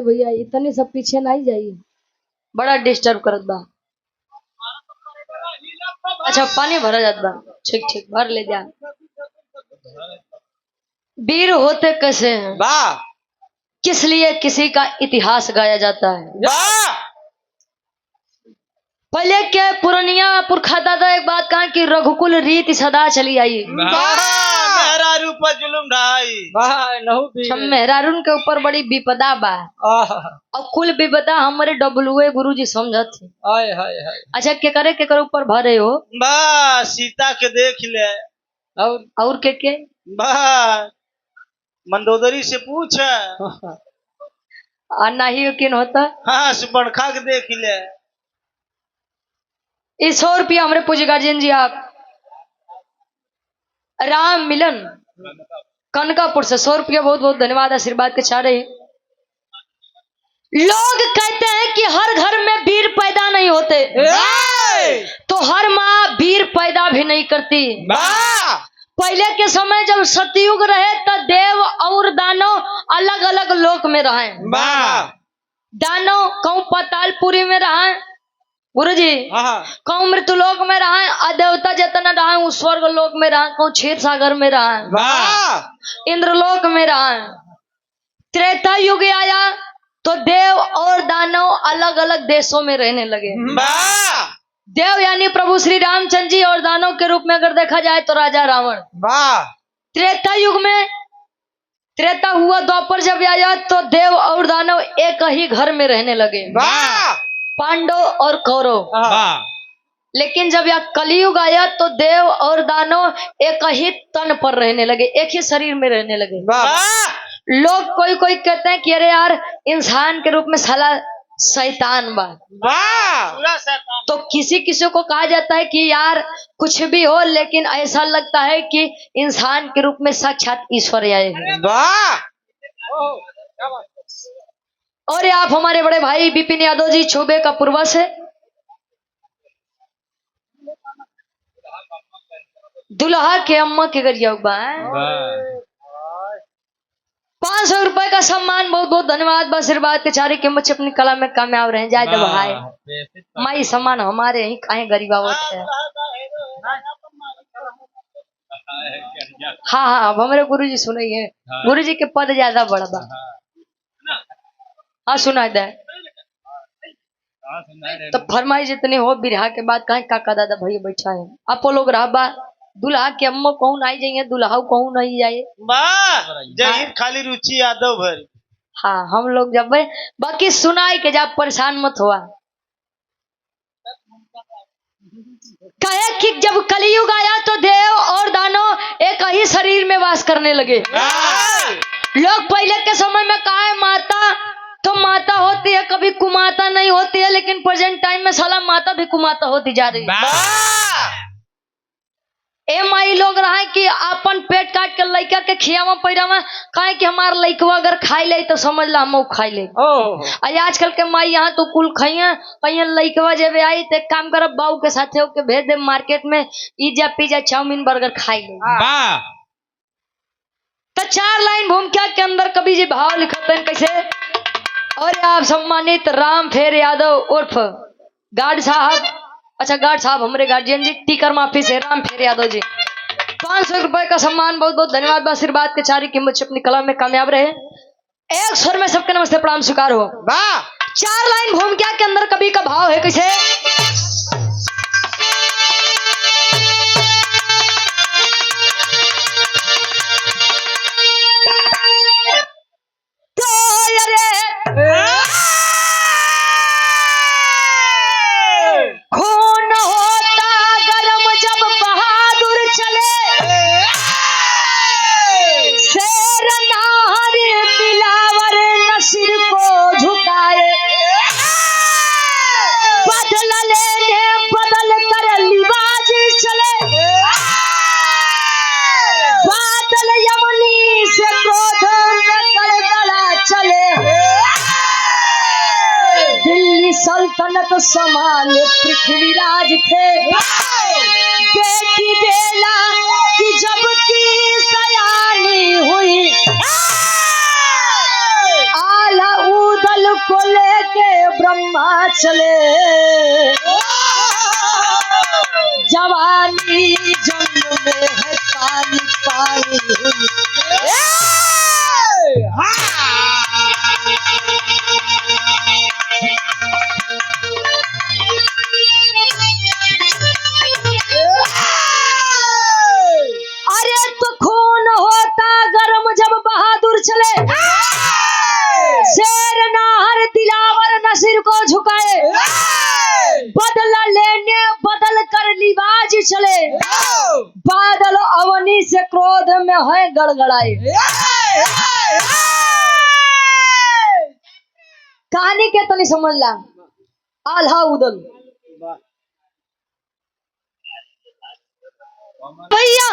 भैया इतने सब पीछे ना ही जाइए, बड़ा डिस्टर्ब करत बा। अच्छा पानी भरा जात बा, ठीक ठीक भर ले जा। वीर होते कैसे हैं, किस लिए किसी का इतिहास गाया जाता है। पहले के पुरानिया पुरखा दादा एक बात कहा कि रघुकुल रीत सदा चली आई। मेहरारून के ऊपर बड़ी विपदा बा और कुल विपदा हमारे डब्लुए गुरु जी समझत। अच्छा के करे ऊपर भरे हो सीता के देख ले और के मंदोदरी से पूछ नहीं किन होता। हाँ सुपर्णखा के देख ले। 100 रुपया हमारे पूज्य गार्जियन जी आप राम मिलन कनकापुर से 100 रुपया बहुत बहुत धन्यवाद आशीर्वाद के चाह रहे। लोग कहते हैं कि हर घर में वीर पैदा नहीं होते तो हर माँ वीर पैदा भी नहीं करती। पहले के समय जब सतयुग रहे तो देव और दानव अलग अलग लोक में रहे। दानव कहूँ पातालपुरी में रहे गुरु जी, कहूँ मृत्युलोक में रहा, अदेवता जितना रहा वो स्वर्ग लोक में रहा, कहूँ क्षीर सागर में रहा, इंद्रलोक में रहा। त्रेता युग आया तो देव और दानव अलग अलग देशों में रहने लगे। देव यानी प्रभु श्री रामचंद्र जी और दानव के रूप में अगर देखा जाए तो राजा रावण। त्रेता युग में त्रेता हुआ, द्वापर जब आया तो देव और दानव एक ही घर में रहने लगे, पांडव और कौरव। लेकिन जब यह कलयुग आया तो देव और दानव एक ही तन पर रहने लगे, एक ही शरीर में रहने लगे। लोग कोई कोई कहते हैं कि अरे यार इंसान के रूप में साला शैतान बा। तो किसी किसी को कहा जाता है कि यार कुछ भी हो लेकिन ऐसा लगता है कि इंसान के रूप में साक्षात ईश्वर आए हैं। और आप हमारे बड़े भाई विपिन यादव जी छुबे का पूर्वज है। दुल्हा के अम्मा के गरिया 500 रुपए का सम्मान बहुत बहुत धन्यवाद आशीर्वाद के चारे के बच्चे अपनी कला में कामयाब रहे जाए दब भाई माई सम्मान हमारे यही काहे गरीबावत है। हाँ अब हमारे गुरु जी सुनिए, गुरु जी के पद ज्यादा बड़ा। हाँ सुना दे तो फरमाई जितने हो बिरहा के बाद कहीं काका दादा भैया बैठा है आप लोग रहा दुल्हा के अम्मा कहूँ नहीं जाइए, दुल्हा कहूँ नहीं जाए, खाली रुचि यादव भर। हाँ हम लोग जब बाकी सुनाई के जब परेशान मत हुआ। कहे कि जब कलयुग आया तो देव और दानव एक ही शरीर में वास करने लगे। लोग पहले के समय में कहा माता तो माता होती है कभी कुमाता नहीं होती है, लेकिन प्रेजेंट टाइम में साला माता भी कुमाता होती जा रही है। माई लोग रहा है कि अपन पेट काट के लड़का के खियावा पैरावा कहे कि हमार लड़कवा अगर खाई ले तो समझ ला हम खाई ले। आजकल के माई यहाँ तो कुल खाइया कहीं लड़कवा जब आई तो काम कर बाऊ के साथ होके भेज दे मार्केट में इजा पिज्जा चाउमीन बर्गर खाई ले। तो 4 लाइन भूमिका के अंदर कवि जी भाव लिखते हैं कैसे। और आप सम्मानित राम फेर यादव उर्फ गार्ड साहब, अच्छा गार्ड साहब हमारे गार्जियन जी टीकर माफी से राम फेर यादव जी 500 रुपए का सम्मान बहुत बहुत धन्यवाद आशीर्वाद के चारी कीमत से अपनी कला में कामयाब रहे। एक स्वर में सबके नमस्ते प्रणाम स्वीकार हो। 4 लाइन भूमिका के अंदर कवि का भाव है कैसे। सल्तनत समान पृथ्वीराज थे बेटी बेला की जब की सयानी हुई आला उदल चले जवानी जंग में है पानी पानी हुई अरे तो खून होता गर्म जब बहादुर चले शेर नाहर दिलावर नसीर को झुकाए बदला लेने बदल कर लिबाज चले बादल अवनी से क्रोध में है गड़गड़ाए। कहानी के तनी समझ ला। आल्हा उदल भैया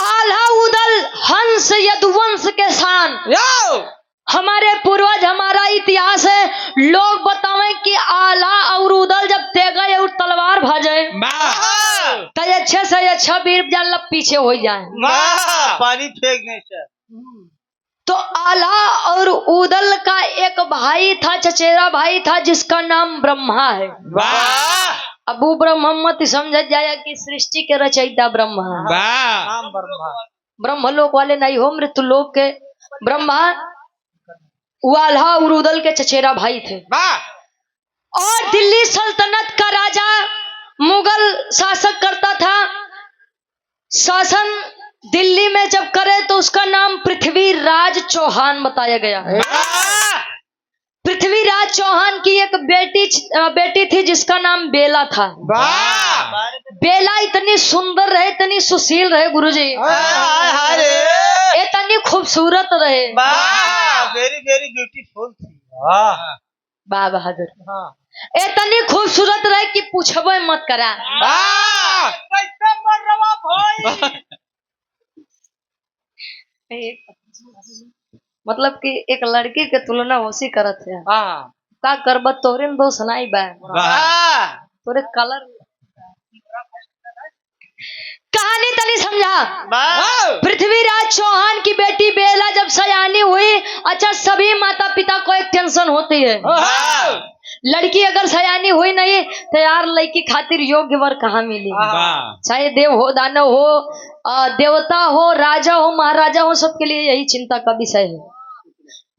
आल्हा उदल हंस यदुवंश के शान हमारे पूर्वज हमारा इतिहास है। लोग बतावे कि आला और उदल जब तेगा और तलवार भाजे तो अच्छे से अच्छा वीर जान पीछे हो जाए पानी फेंकने से। तो आला और उदल का एक भाई था चचेरा भाई था जिसका नाम ब्रह्मा है। अबू ब्रह्मत समझ जाए कि सृष्टि के रचयिता ब्रह्मा है। ब्रह्मलोक वाले नहीं हो मृत्युलोक के ब्रह्मा वो आल्हा और उदल के चचेरा भाई थे। और दिल्ली सल्तनत का राजा मुगल शासक करता था। शासन दिल्ली में जब करे तो उसका नाम पृथ्वीराज चौहान बताया गया है। पृथ्वीराज चौहान की एक बेटी थी जिसका नाम बेला था। बेला इतनी सुंदर रहे इतनी सुशील रहे गुरुजी इतनी खूबसूरत रहे वेरी वेरी ब्यूटीफुल थी। वाह बहादुर इतनी खूबसूरत रहे कि पूछबे मत करा। मतलब कि एक लड़की के तुलना वैसी करत है का करबत तोरे में दोष नहीं बा तोरे कलर। कहानी तनी समझा। पृथ्वीराज चौहान की बेटी बेला जब सयानी हुई अच्छा सभी माता पिता को एक टेंशन होती है लड़की अगर सयानी हुई नहीं तो यार लड़की खातिर योग्य वर कहाँ मिली। चाहे देव हो दानव हो देवता हो राजा हो महाराजा हो सबके लिए यही चिंता का विषय है।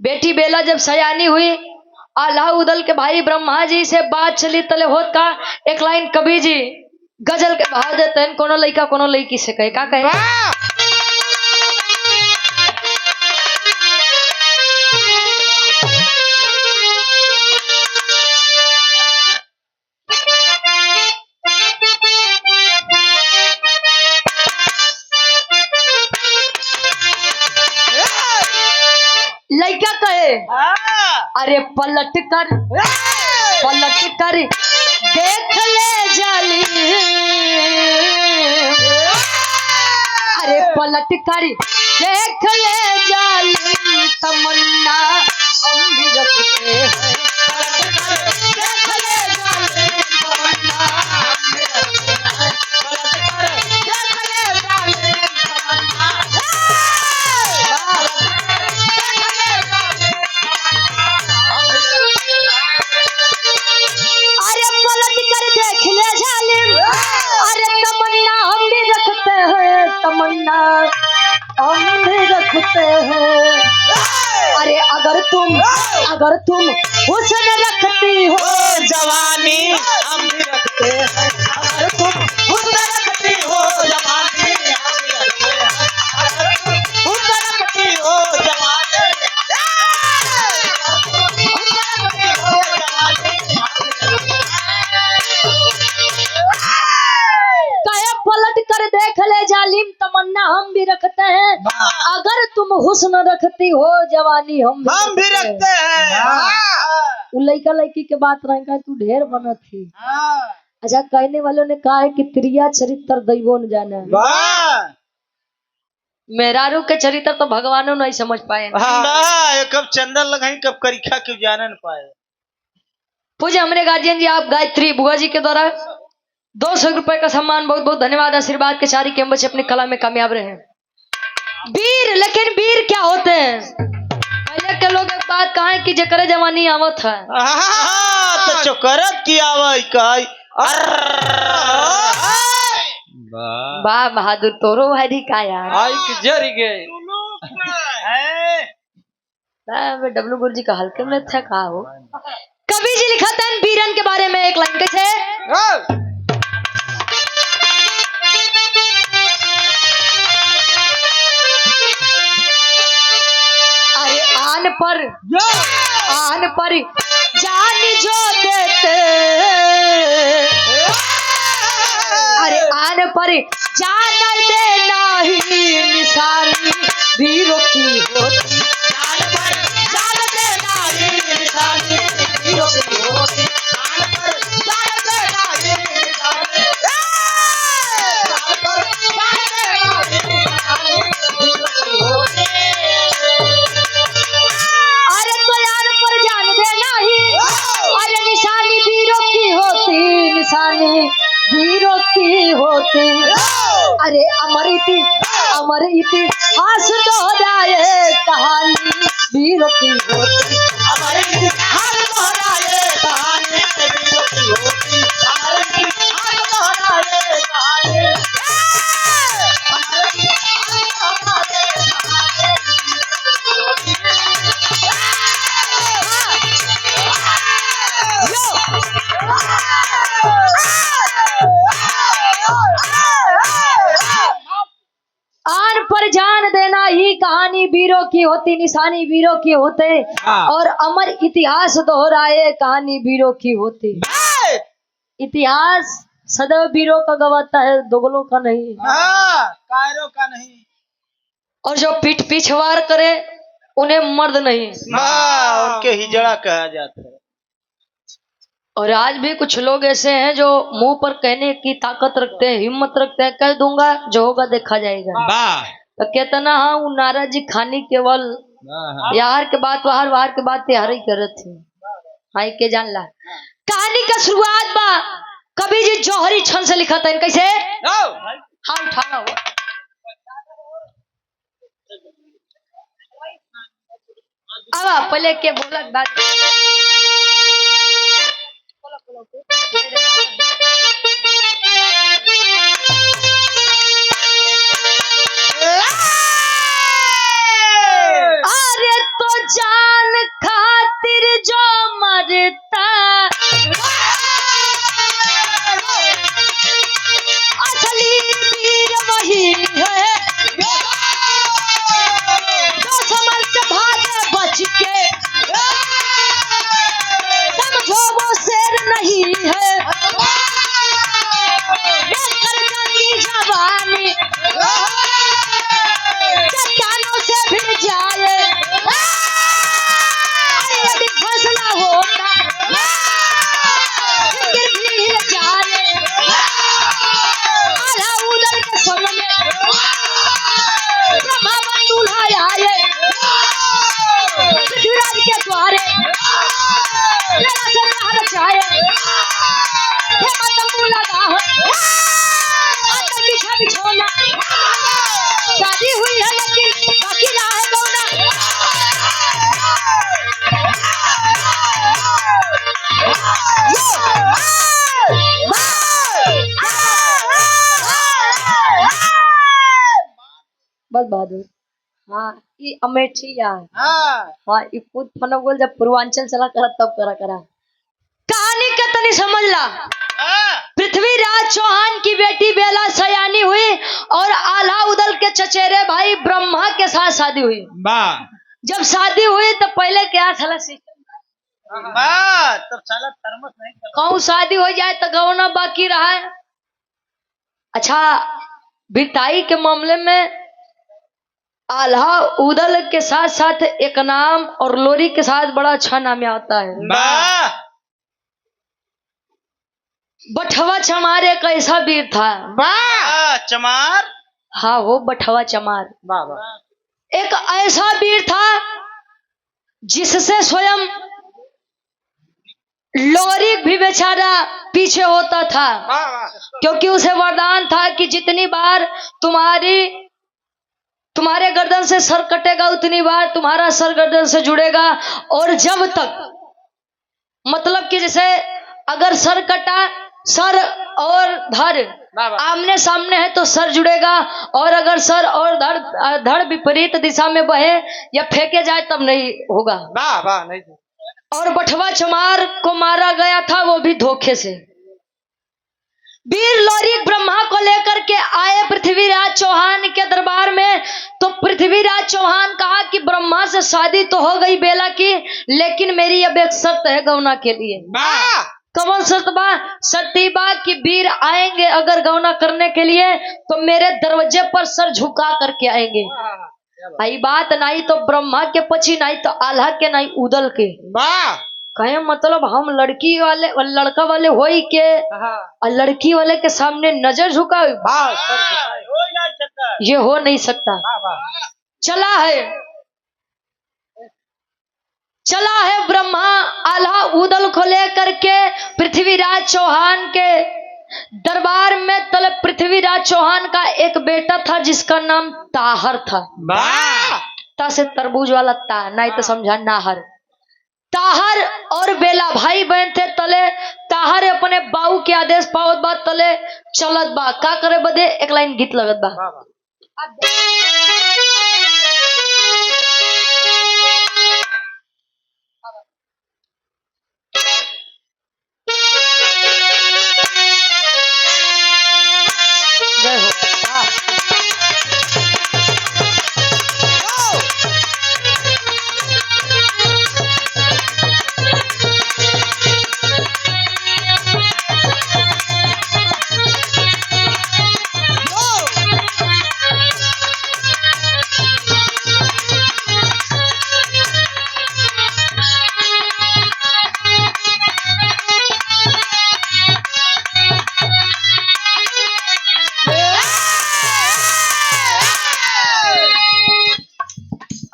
बेटी बेला जब सयानी हुई आल्हा उदल के भाई ब्रह्मा जी से बात चली तले होत का एक लाइन कवि जी गजल के भाव देते हैं कोनो लड़का कोनो लड़की से कहे का कहे लड़का कहे अरे पलट कर देख ले जाली अरे पलट कर देख ले जाली तमन्ना हम भी रखते हैं पलट कर देख ले जाली तमन्ना हम भी रखते हैं पलट कर देख ले जाली तमन्ना अरे पलट कर देख ले जालिम अरे तमन्ना हम भी रखते हैं तमन्ना हम भी रखते हैं। अरे अगर तुम हुस्न रखती हो जवानी हम भी रखते हैं। अगर तुम हुस्न रखती हो जवानी हम भी रखते हैं अगर तुम हुस्न रखती हो जवानी पलट कर देख ले जालिम तमन्ना हम भी रखते हैं अगर तुम हुस्न रखती हो जवानी हम भी रखते हैं। लड़का लड़की के बात रहेगा तू ढेर बनत थी। अच्छा कहने वालों ने कहा है कि त्रिया चरित्र दैवो न जाने मेहरारू के चरित्र तो भगवानों नहीं समझ पाए। कब चंदन लगाई कब करिखा क्यों जान न पाए। पूजे हमारे गार्जियन जी आप गायत्री बुआ जी के द्वारा 200 रुपए का सम्मान बहुत बहुत धन्यवाद आशीर्वाद के चारी के बच्चे अपनी कला में कामयाब रहे। वीर लेकिन वीर क्या होते हैं पहले के लोग एक बात कहा कि जकरे जवानी आवत है तो कुछ करत की आवई कही वाह बहादुर, तोरो भाई का यार। आई कि जरी गए। डब्लू गुरु जी का हल्के में था का हो। कवि जी लिखा था बीरन के बारे में एक लाइन कैसे, अरे आन पर जान जो देते, अरे आन पर जान देना ही निशानी वीरों की होती, आन पर जान देना ही निशानी वीरों की होती, आन पर जान देना ही निशानी, आन पर जान देना ही निशानी वीरों की होती। अरे तो यार पर जान देना ही, अरे निशानी वीरों की होती, निशानी वीरों की होती। अरे अमर इतिहास दोहराए कहानी वीरों की होती, अमर इतिहास दोहराए कहानी वीरों की होती, अमर इतिहास दोहराए कहानी, अमर इतिहास दोहराए आन पर जान देना ही कहानी वीरों की होती, निशानी वीरों की होते, और अमर इतिहास दोहराए कहानी वीरों की होती। इतिहास सदैव वीरों का गवाता है, दोगलों का नहीं। कायरों का नहीं। और जो पीठ पिछवाड़ करे उन्हें मर्द नहीं। उनके हिजड़ा कहा जाता है। और आज भी कुछ लोग ऐसे हैं जो मुंह पर कहने की ताकत रखते हैं, हिम्मत रखते हैं, कह दूंगा जो होगा देखा जाएगा। तो कहता ना हाँ वो नाराज जी खानी केवल यार के बात बाहर के बात यार ही करे थे। हाँ के जान ला कहानी का शुरुआत बा कवि जी जौहरी छंद से लिखा था। कैसे हाँ उठाना हुआ अब पहले के बोला बात अरे तो जान खातिर जो मरता असली वीर वही है जो समर से भागे बच के, समझो वो शेर नहीं है कर जंगी जवानी चट्टानों से भिड़ जाए यदि फैसला होता फिर भी हिल जाए आधा उदल के सामने ब्रह्मा बंदूल्हा आए पृथ्वीराज के द्वारे मेरा से बाहर बचाए हे मतमू लगा हो आकर पीछा बिछोना शादी हुई है लेकिन बाकी रहा है गौना बस बहादुर। हाँ ये अमेठी यार हाँ ये खुद फनो बोल जब पूर्वांचल चला करा तब करा कहानी का तनी समझ ला। पृथ्वीराज चौहान की बेटी बेला सयानी हुई और आला उदल के चचेरे भाई ब्रह्मा के साथ शादी हुई। जब शादी हुई तो पहले क्या था सिस्टम तब साला थर्मस नहीं कहूँ शादी हो जाए तो गौना बाकी रहा है। अच्छा बिताई के मामले में आल्हा उदल के साथ साथ एक नाम और लोरी के साथ बड़ा अच्छा नाम आता है बठवा चमार। एक ऐसा वीर था चमार। हाँ वो बठवा चमार एक ऐसा वीर था जिससे स्वयं लोरी भी बेचारा पीछे होता था क्योंकि उसे वरदान था कि जितनी बार तुम्हारे गर्दन से सर कटेगा उतनी बार तुम्हारा सर गर्दन से जुड़ेगा। और जब तक मतलब कि जैसे अगर सर कटा, सर और धड़ आमने सामने है तो सर जुड़ेगा, और अगर सर और धड़ विपरीत दिशा में बहे या फेंके जाए तब नहीं होगा। नहीं। और बटवा चमार को मारा गया था वो भी धोखे से। वीर लोरिक ब्रह्मा को लेकर के आए पृथ्वीराज चौहान के दरबार में, तो पृथ्वीराज चौहान कहा कि ब्रह्मा से शादी तो हो गई बेला की, लेकिन मेरी अब एक शर्त है गौना के लिए। कौन शर्त बा? शर्ती बा कि वीर आएंगे अगर गौना करने के लिए तो मेरे दरवाजे पर सर झुका करके आएंगे। आई बात नहीं तो ब्रह्मा के पची, नहीं तो आल्हा के, नहीं उदल के। कहे मतलब हम लड़की वाले लड़का वाले होई के और लड़की वाले के सामने नजर झुकाए, ये हो नहीं सकता। चला है ब्रह्मा आल्हा उदल को लेकर के पृथ्वीराज चौहान के दरबार में। तले पृथ्वीराज चौहान का एक बेटा था जिसका नाम ताहर था। ता से तरबूज वाला ता, नहीं तो समझा नाहर। ताहर और बेला भाई बहन थे। तले ताहर अपने बाऊ के आदेश पावत बा, तले चलत बा का करे बदे एक लाइन गीत लगत बा। जय हो।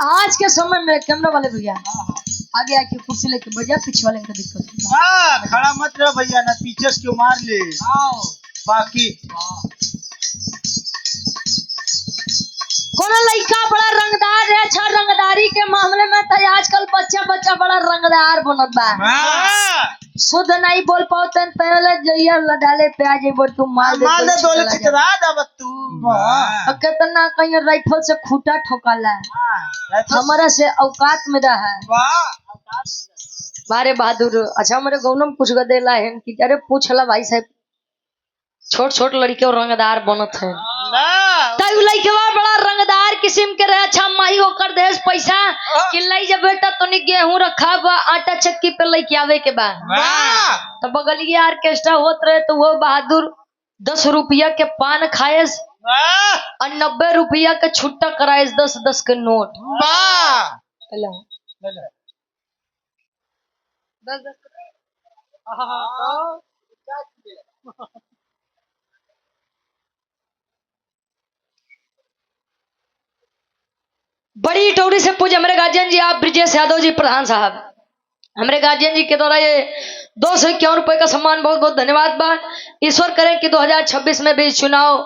आज के समय में कैमरा वाले भैया आगे आके कुर्सी लेके बैठ जा, पीछे वाले को दिक्कत। खड़ा मत रहो भैया, ना पीछे से क्यों मार ले। बाकी कोनो लड़का बड़ा रंगदार है, अच्छा रंगदारी के मामले में तो आजकल बच्चा बड़ा रंगदार बनत बा। शुद्ध नहीं बोल पाते पहले जइया लडाले प्याज बोल तू मार दे दोले चितरा दब तू। कितना कहीं राइफल से खूटा ठोकाला, हमारा से औकात में रहा है। मारे बहादुर अच्छा मेरे गौनम में कुछ गदेला है कि अरे पूछला भाई साहब, छोट छोट लड़के और रंगदार बनत है। तब लड़केवा बड़ा रंगदार किस्म के रहे। अच्छा माई ओकर देश पैसा कि लई जब बेटा तो गेहूं रखा बा, आटा चक्की पे लेके आवे के बा। तो बगलिए ऑर्केस्ट्रा होत रहे तो वो बहादुर 10 रुपया के पान खाएस और 90 रुपया के छुट्टा कराएस 10-10 के नोट। बड़ी टोरी से पूछ हमारे गार्जियन जी, आप ब्रिजेश यादव जी प्रधान साहब, हमारे गार्जियन जी के द्वारा ये 251 रुपए का सम्मान बहुत बहुत धन्यवाद बा। ईश्वर करें कि 2026 में भी चुनाव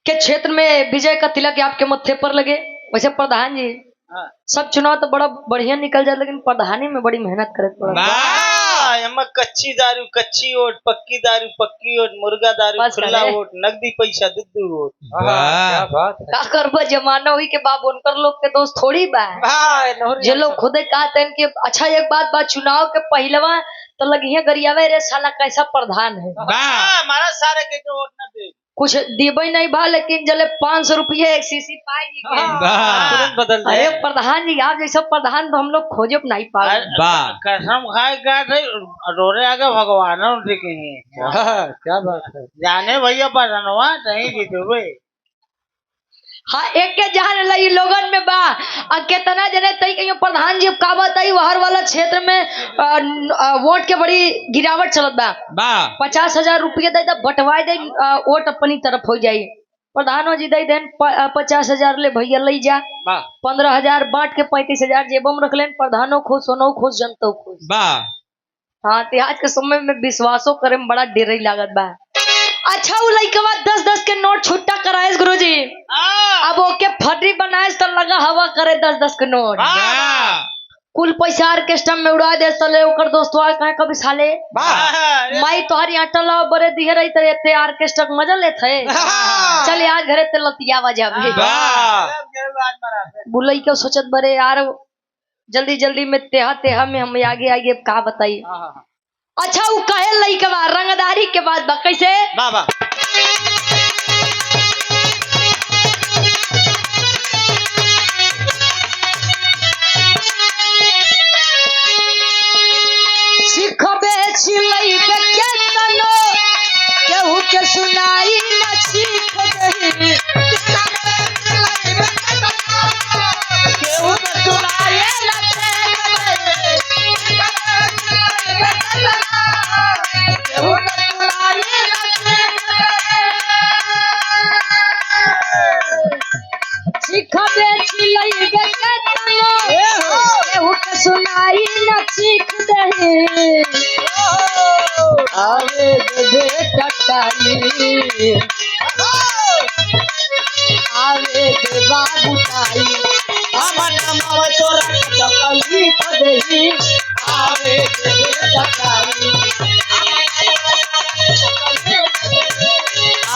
के क्षेत्र में विजय का तिलक आपके मत्थे पर लगे। वैसे प्रधान जी सब चुनाव तो बड़ा बढ़िया निकल जाए, लेकिन प्रधानी में बड़ी मेहनत करे पड़ा। कच्ची दारू कच्ची वोट, पक्की दारू पक्की वोट, मुर्गा दारू खुला वोट, नकदी पैसा दुद्दू वोट। का करबा जमाना हुई के बाप उनकर लोग के दोस्त थोड़ी बा। जो लोग खुदे कहते हैं कि अच्छा एक बात बा, चुनाव के पहलवा तो लगी गरियावे रे साला कैसा प्रधान है, हमारा सारे के वोट न दे कुछ दीबे नहीं बा, लेकिन जले 500 रुपये एक सीसी पाएगी। अरे प्रधान जी आप जैसा प्रधान तो हम लोग खोजे नहीं पाए। कसम खाए क्या रोरे आगे भगवान क्या बात है जाने भैया प्रधानवा नहीं जीते। हाँ एक के जान लगी लोगन में बा कितना जने तई कहीं प्रधान जी का बताई हर वाला क्षेत्र में वोट के बड़ी गिरावट चलत बा। 50,000 रुपये दे बंटवाए दे वोट अपनी तरफ हो जाये। प्रधानो जी दे देन 50,000 ले भैया ले जा, 15,000 बांट के 35,000 जेबम रख लेन। प्रधानो खुश होनो खुश जनतो खुश। हाँ ते आज के समय में विश्वासो करे में बड़ा डेर लागत बा। अच्छा वो लइकवा 10-10 के नोट छुट्टा कराए गुरुजी, अब ओके फटरी बनाए तो लगा हवा करे 10-10 के नोट। कुल पैसा ऑर्केस्ट्रा में उड़ा दे तले ओकर दोस्तवा कहे कभी साले माई तोहरी अटल बरे दिहे रही त एते ऑर्केस्ट्रा के मजा लेत है चल आज घरे ते लतिया बजाबे बुलई के सोचत बरे यार जल्दी जल्दी में तेहा में हम आगे आगे का बताई। अच्छा वो कहे लइकवा रंगदारी के बाद बा कैसे बाबा सिखबे छिलैबे केतनो केहू के सुनाई न सीख दही केहू के सुनाई न केहू के सुनाई सिखबे छिलैबे केतनो केहू के सुनाई न सीख दही आवे दे टटाई आवे दे बाबूताई हमन नमव तोरा चपली पदही आवे दे टटाई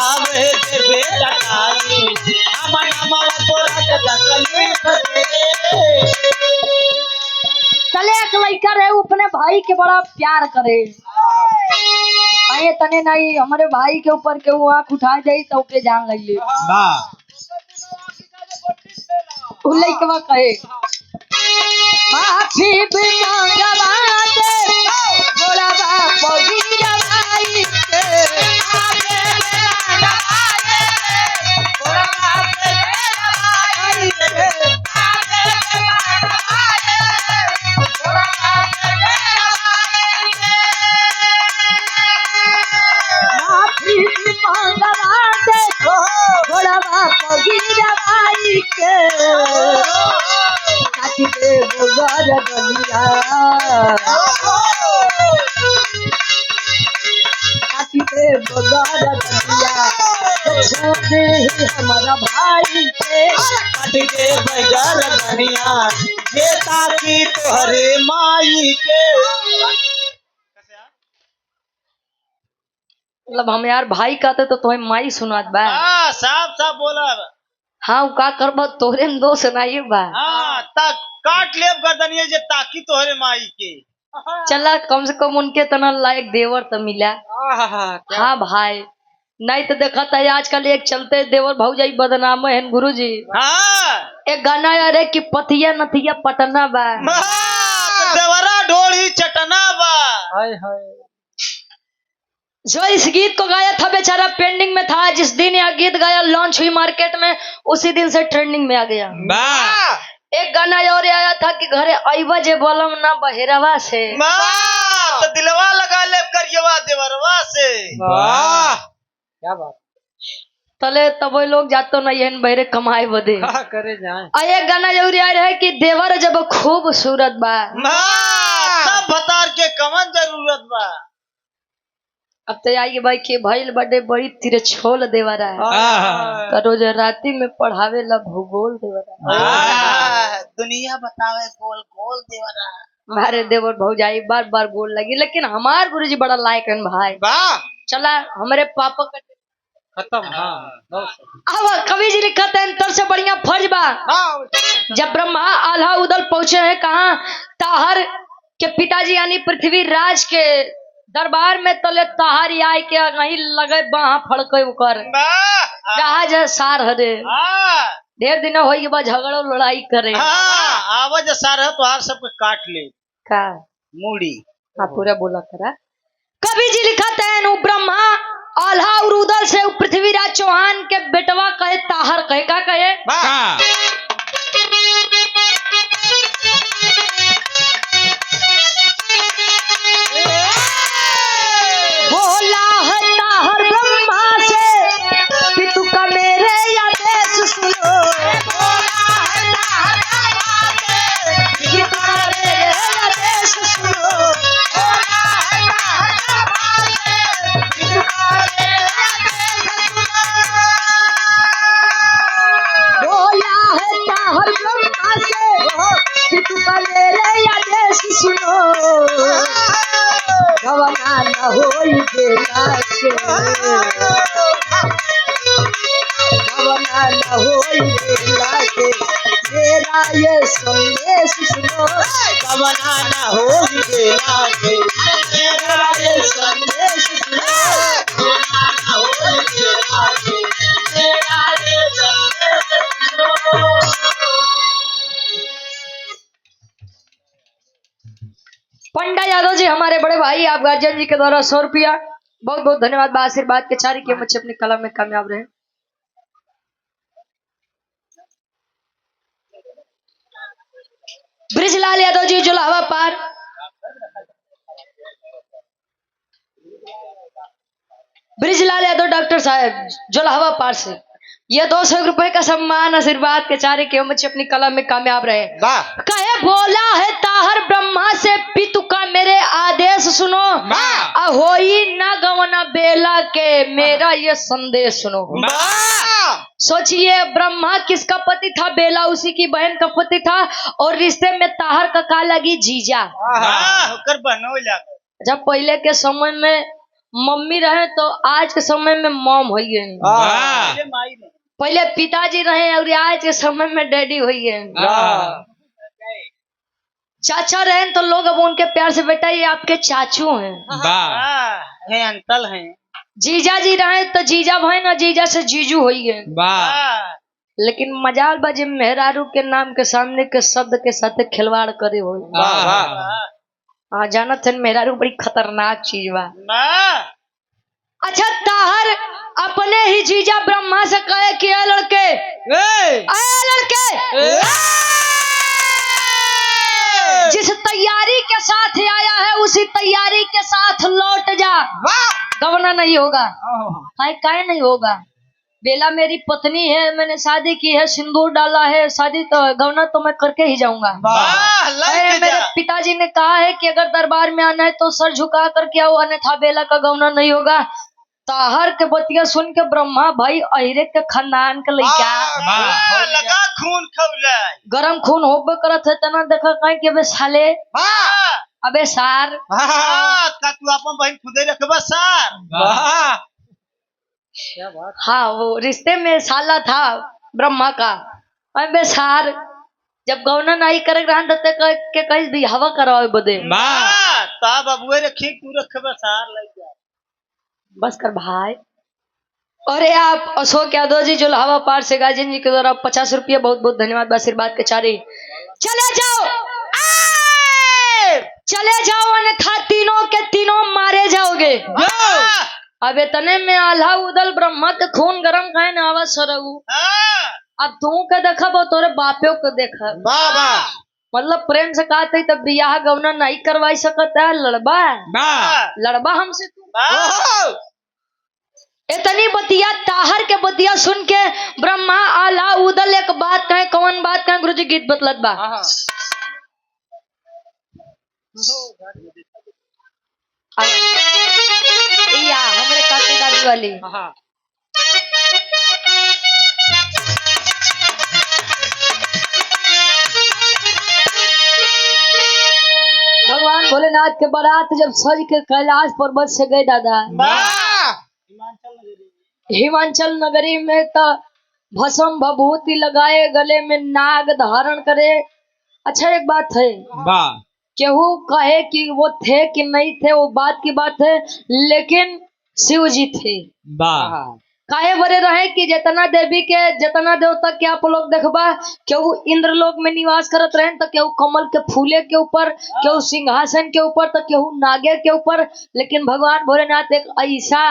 आवे दे टटाई हमन नमव तोरा चपली पदही। चले एक लड़का रहे अपने भाई के बड़ा प्यार करे आए तने नहीं हमारे भाई के ऊपर के वो आँख उठा दे तो के जान लगे लड़कवा कहे माफी भी मांगवा दे बोला बाप गिरा भाई के बोला बाप गिरा भाई के माफी भी मांगवा दे बोला बाप गिरा भाई के काटी दे बोगर बनिया काटी दे बोगर बनिया छोड़ दे हमारा भाई के काट के बगर धनिया ये ताकि तोहरे माई के मतलब हम यार भाई कहते तो तुम्हें माई सुनात बा साफ साफ बोला हाँ वो का करबा तोरे में दो सुनाइए बा तक काट लेब गर्दनिया जे ताकि तोहरे माई के चला कम से कम उनके तना लायक देवर तो मिला हाँ भाई नहीं तो देखा था आजकल एक चलते देवर भौजाई बदनाम है गुरुजी एक गाना यार है कि पथिया नथिया पटना बा देवरा ढोली चटना बा हाय हाय जो इस गीत को गाया था बेचारा पेंडिंग में था जिस दिन यह गीत गाया लॉन्च हुई मार्केट में उसी दिन से ट्रेंडिंग में आ गया एक गाना और आया था कि घरे अइबा जे बोलम ना बहेरवा से तो दिलवा लगा ले करियवा देवरवा से क्या बात तले तब लोग जातो ना यहन बहरे कमाए बदे करे जाए आ एक गाना जरूरी आ रहा है कि देवर जब खूबसूरत बा तब भतार के कमन जरूरत बा। अब तो आइए भाई के भइल बड़े बड़ी तिरछोल देवरा है तो रोज राती में पढ़ावे ला भूगोल देवरा दुनिया बतावे गोल गोल देवरा हमारे देवर भौजाई बार बार गोल लगी लेकिन हमार गुरुजी बड़ा लायक है भाई चला हमारे पापा का खत्म अब कवि जी लिखते हैं तब से बढ़िया फर्ज बा जब ब्रह्मा आल्हा उदल पहुंचे हैं कहा ताहर के पिताजी यानी पृथ्वी राज के दरबार में तले ताहरी आय के नहीं लगे बाहा फड़के उकर जहाज सार हरे ढेर दिन हो गए बा झगड़ो लड़ाई करे आवाज सार है तो हर सब काट ले का मूड़ी हाँ पूरा बोला करा कवि जी लिखते हैं ब्रह्मा आल्हा और उदल से पृथ्वीराज चौहान के बेटवा कहे ताहर कहे का कहे बोला है ताहर ब्रह्मा से कि तू का मेरे आदेश सुनो बोला है ताहर ब्रह्मा से कि तू का मेरे आदेश सुनो बोला है ताहर ब्रह्मा से कि तू का मेरे आदेश सुनो बोला है ताहर ब्रह्मा से कि तू का मेरे सुनो गवना न होई बेला के गवना न होई बेला के मेरा ये संदेश सुनो गवना न होई बेला के मेरा ये संदेश सुनो गवना न होई बेला के मेरा ये संदेश सुनो। पंडा यादव जी हमारे बड़े भाई आप गार्जियन जी के द्वारा 100 रुपया बहुत बहुत धन्यवाद। बा आशीर्वाद के चारी के बच्चे अपनी कला में कामयाब रहे। ब्रिजलाल यादव जी जुलावा पार ब्रिजलाल यादव डॉक्टर साहब जुलावा पार से ये 200 रुपए का सम्मान आशीर्वाद के चारे के बच्चे अपनी कला में कामयाब रहे। कहे बोला है ताहर ब्रह्मा से पितु का मेरे आदेश सुनो होई ना गवना बेला के मेरा ये संदेश सुनो। सोचिए ब्रह्मा किसका पति था? बेला उसी की बहन का पति था और रिश्ते में ताहर का का लगी जीजा। होकर बनो लगा। जब पहले के समय में मम्मी रहे तो आज के समय में मॉम हुई है। पहले माई ने पहले पिताजी रहे और आज के समय में डैडी हुई है। चाचा रहे तो लोग अब उनके प्यार से बेटा ये आपके चाचू हैं। है अंकल हैं। जीजा जी रहे तो जीजा भाई ना जीजा से जीजू हुई है। लेकिन मजाल बाजी मेहरारू के नाम के सामने के शब्द के साथ खिलवाड़ करे हो। हाँ जाना थे मेहरारू बड़ी खतरनाक चीज बा। अच्छा ताहर अपने ही जीजा ब्रह्मा से कहे कि ए लड़के जिस तैयारी के साथ आया है उसी तैयारी के साथ लौट जा। गवना नहीं होगा। काहे नहीं होगा? बेला मेरी पत्नी है, मैंने शादी की है, सिंदूर डाला है, शादी तो गवना तो मैं करके ही जाऊंगा। मेरे पिताजी ने कहा है कि अगर दरबार में आना है तो सर झुका करके आओ अन्यथा बेला का गवना नहीं होगा। ताहर के बतिया सुन के ब्रह्मा भाई अहिरे के खानदान के लइका लगा खून खौला गरम खून होबे करत है तना देखा कहीं के बे साले अबे सार का तू अपन बहन खुदे रखबा सार। हाँ वो रिश्ते में साला था ब्रह्मा का। अबे सार जब गौना नहीं करे रहन तो के कहीं भी हवा करवाए बदे ता बबुए रखी तू रखबा सार लग जा बस कर भाई। अरे आप अशोक यादव जी जो हवा पार से गार्जियन जी के द्वारा 50 रुपया बहुत बहुत धन्यवाद। आशीर्वाद के चारे चले जाओ अन्यथा तीनों के तीनों मारे जाओगे। अब इतने में आल्हा उदल ब्रह्मा के खून गरम खाए न आवाज सरऊ। अब तू के देखा वो तोरे बापियों को देखा मतलब प्रेम से कहते तब बियाह गवना नहीं करवाई सकता है। लड़बा हमसे तू। इतनी बतिया ताहर के बतिया सुन के ब्रह्मा आला उदल एक बात कहे कौन बात कहे गुरुजी गीत बतलत बा। या हमरे काकी दादी वाली भगवान भोलेनाथ के बारात जब सज के कैलाश पर्वत से गए दादा हिमाचल नगरी में तो भस्म भभूति लगाए गले में नाग धारण करे। अच्छा एक बात है केहू कहे कि वो थे कि नहीं थे वो बात की बात है लेकिन शिव जी थे। काहे बरे रहे कि जितना देवी के जितना देवता के आप लोग देखबा केहू इंद्रलोक में निवास करत रहे तो केहू कमल के फूले के ऊपर केहू सिंहासन के ऊपर तो केहू नागे के ऊपर। लेकिन भगवान भोलेनाथ एक ऐसा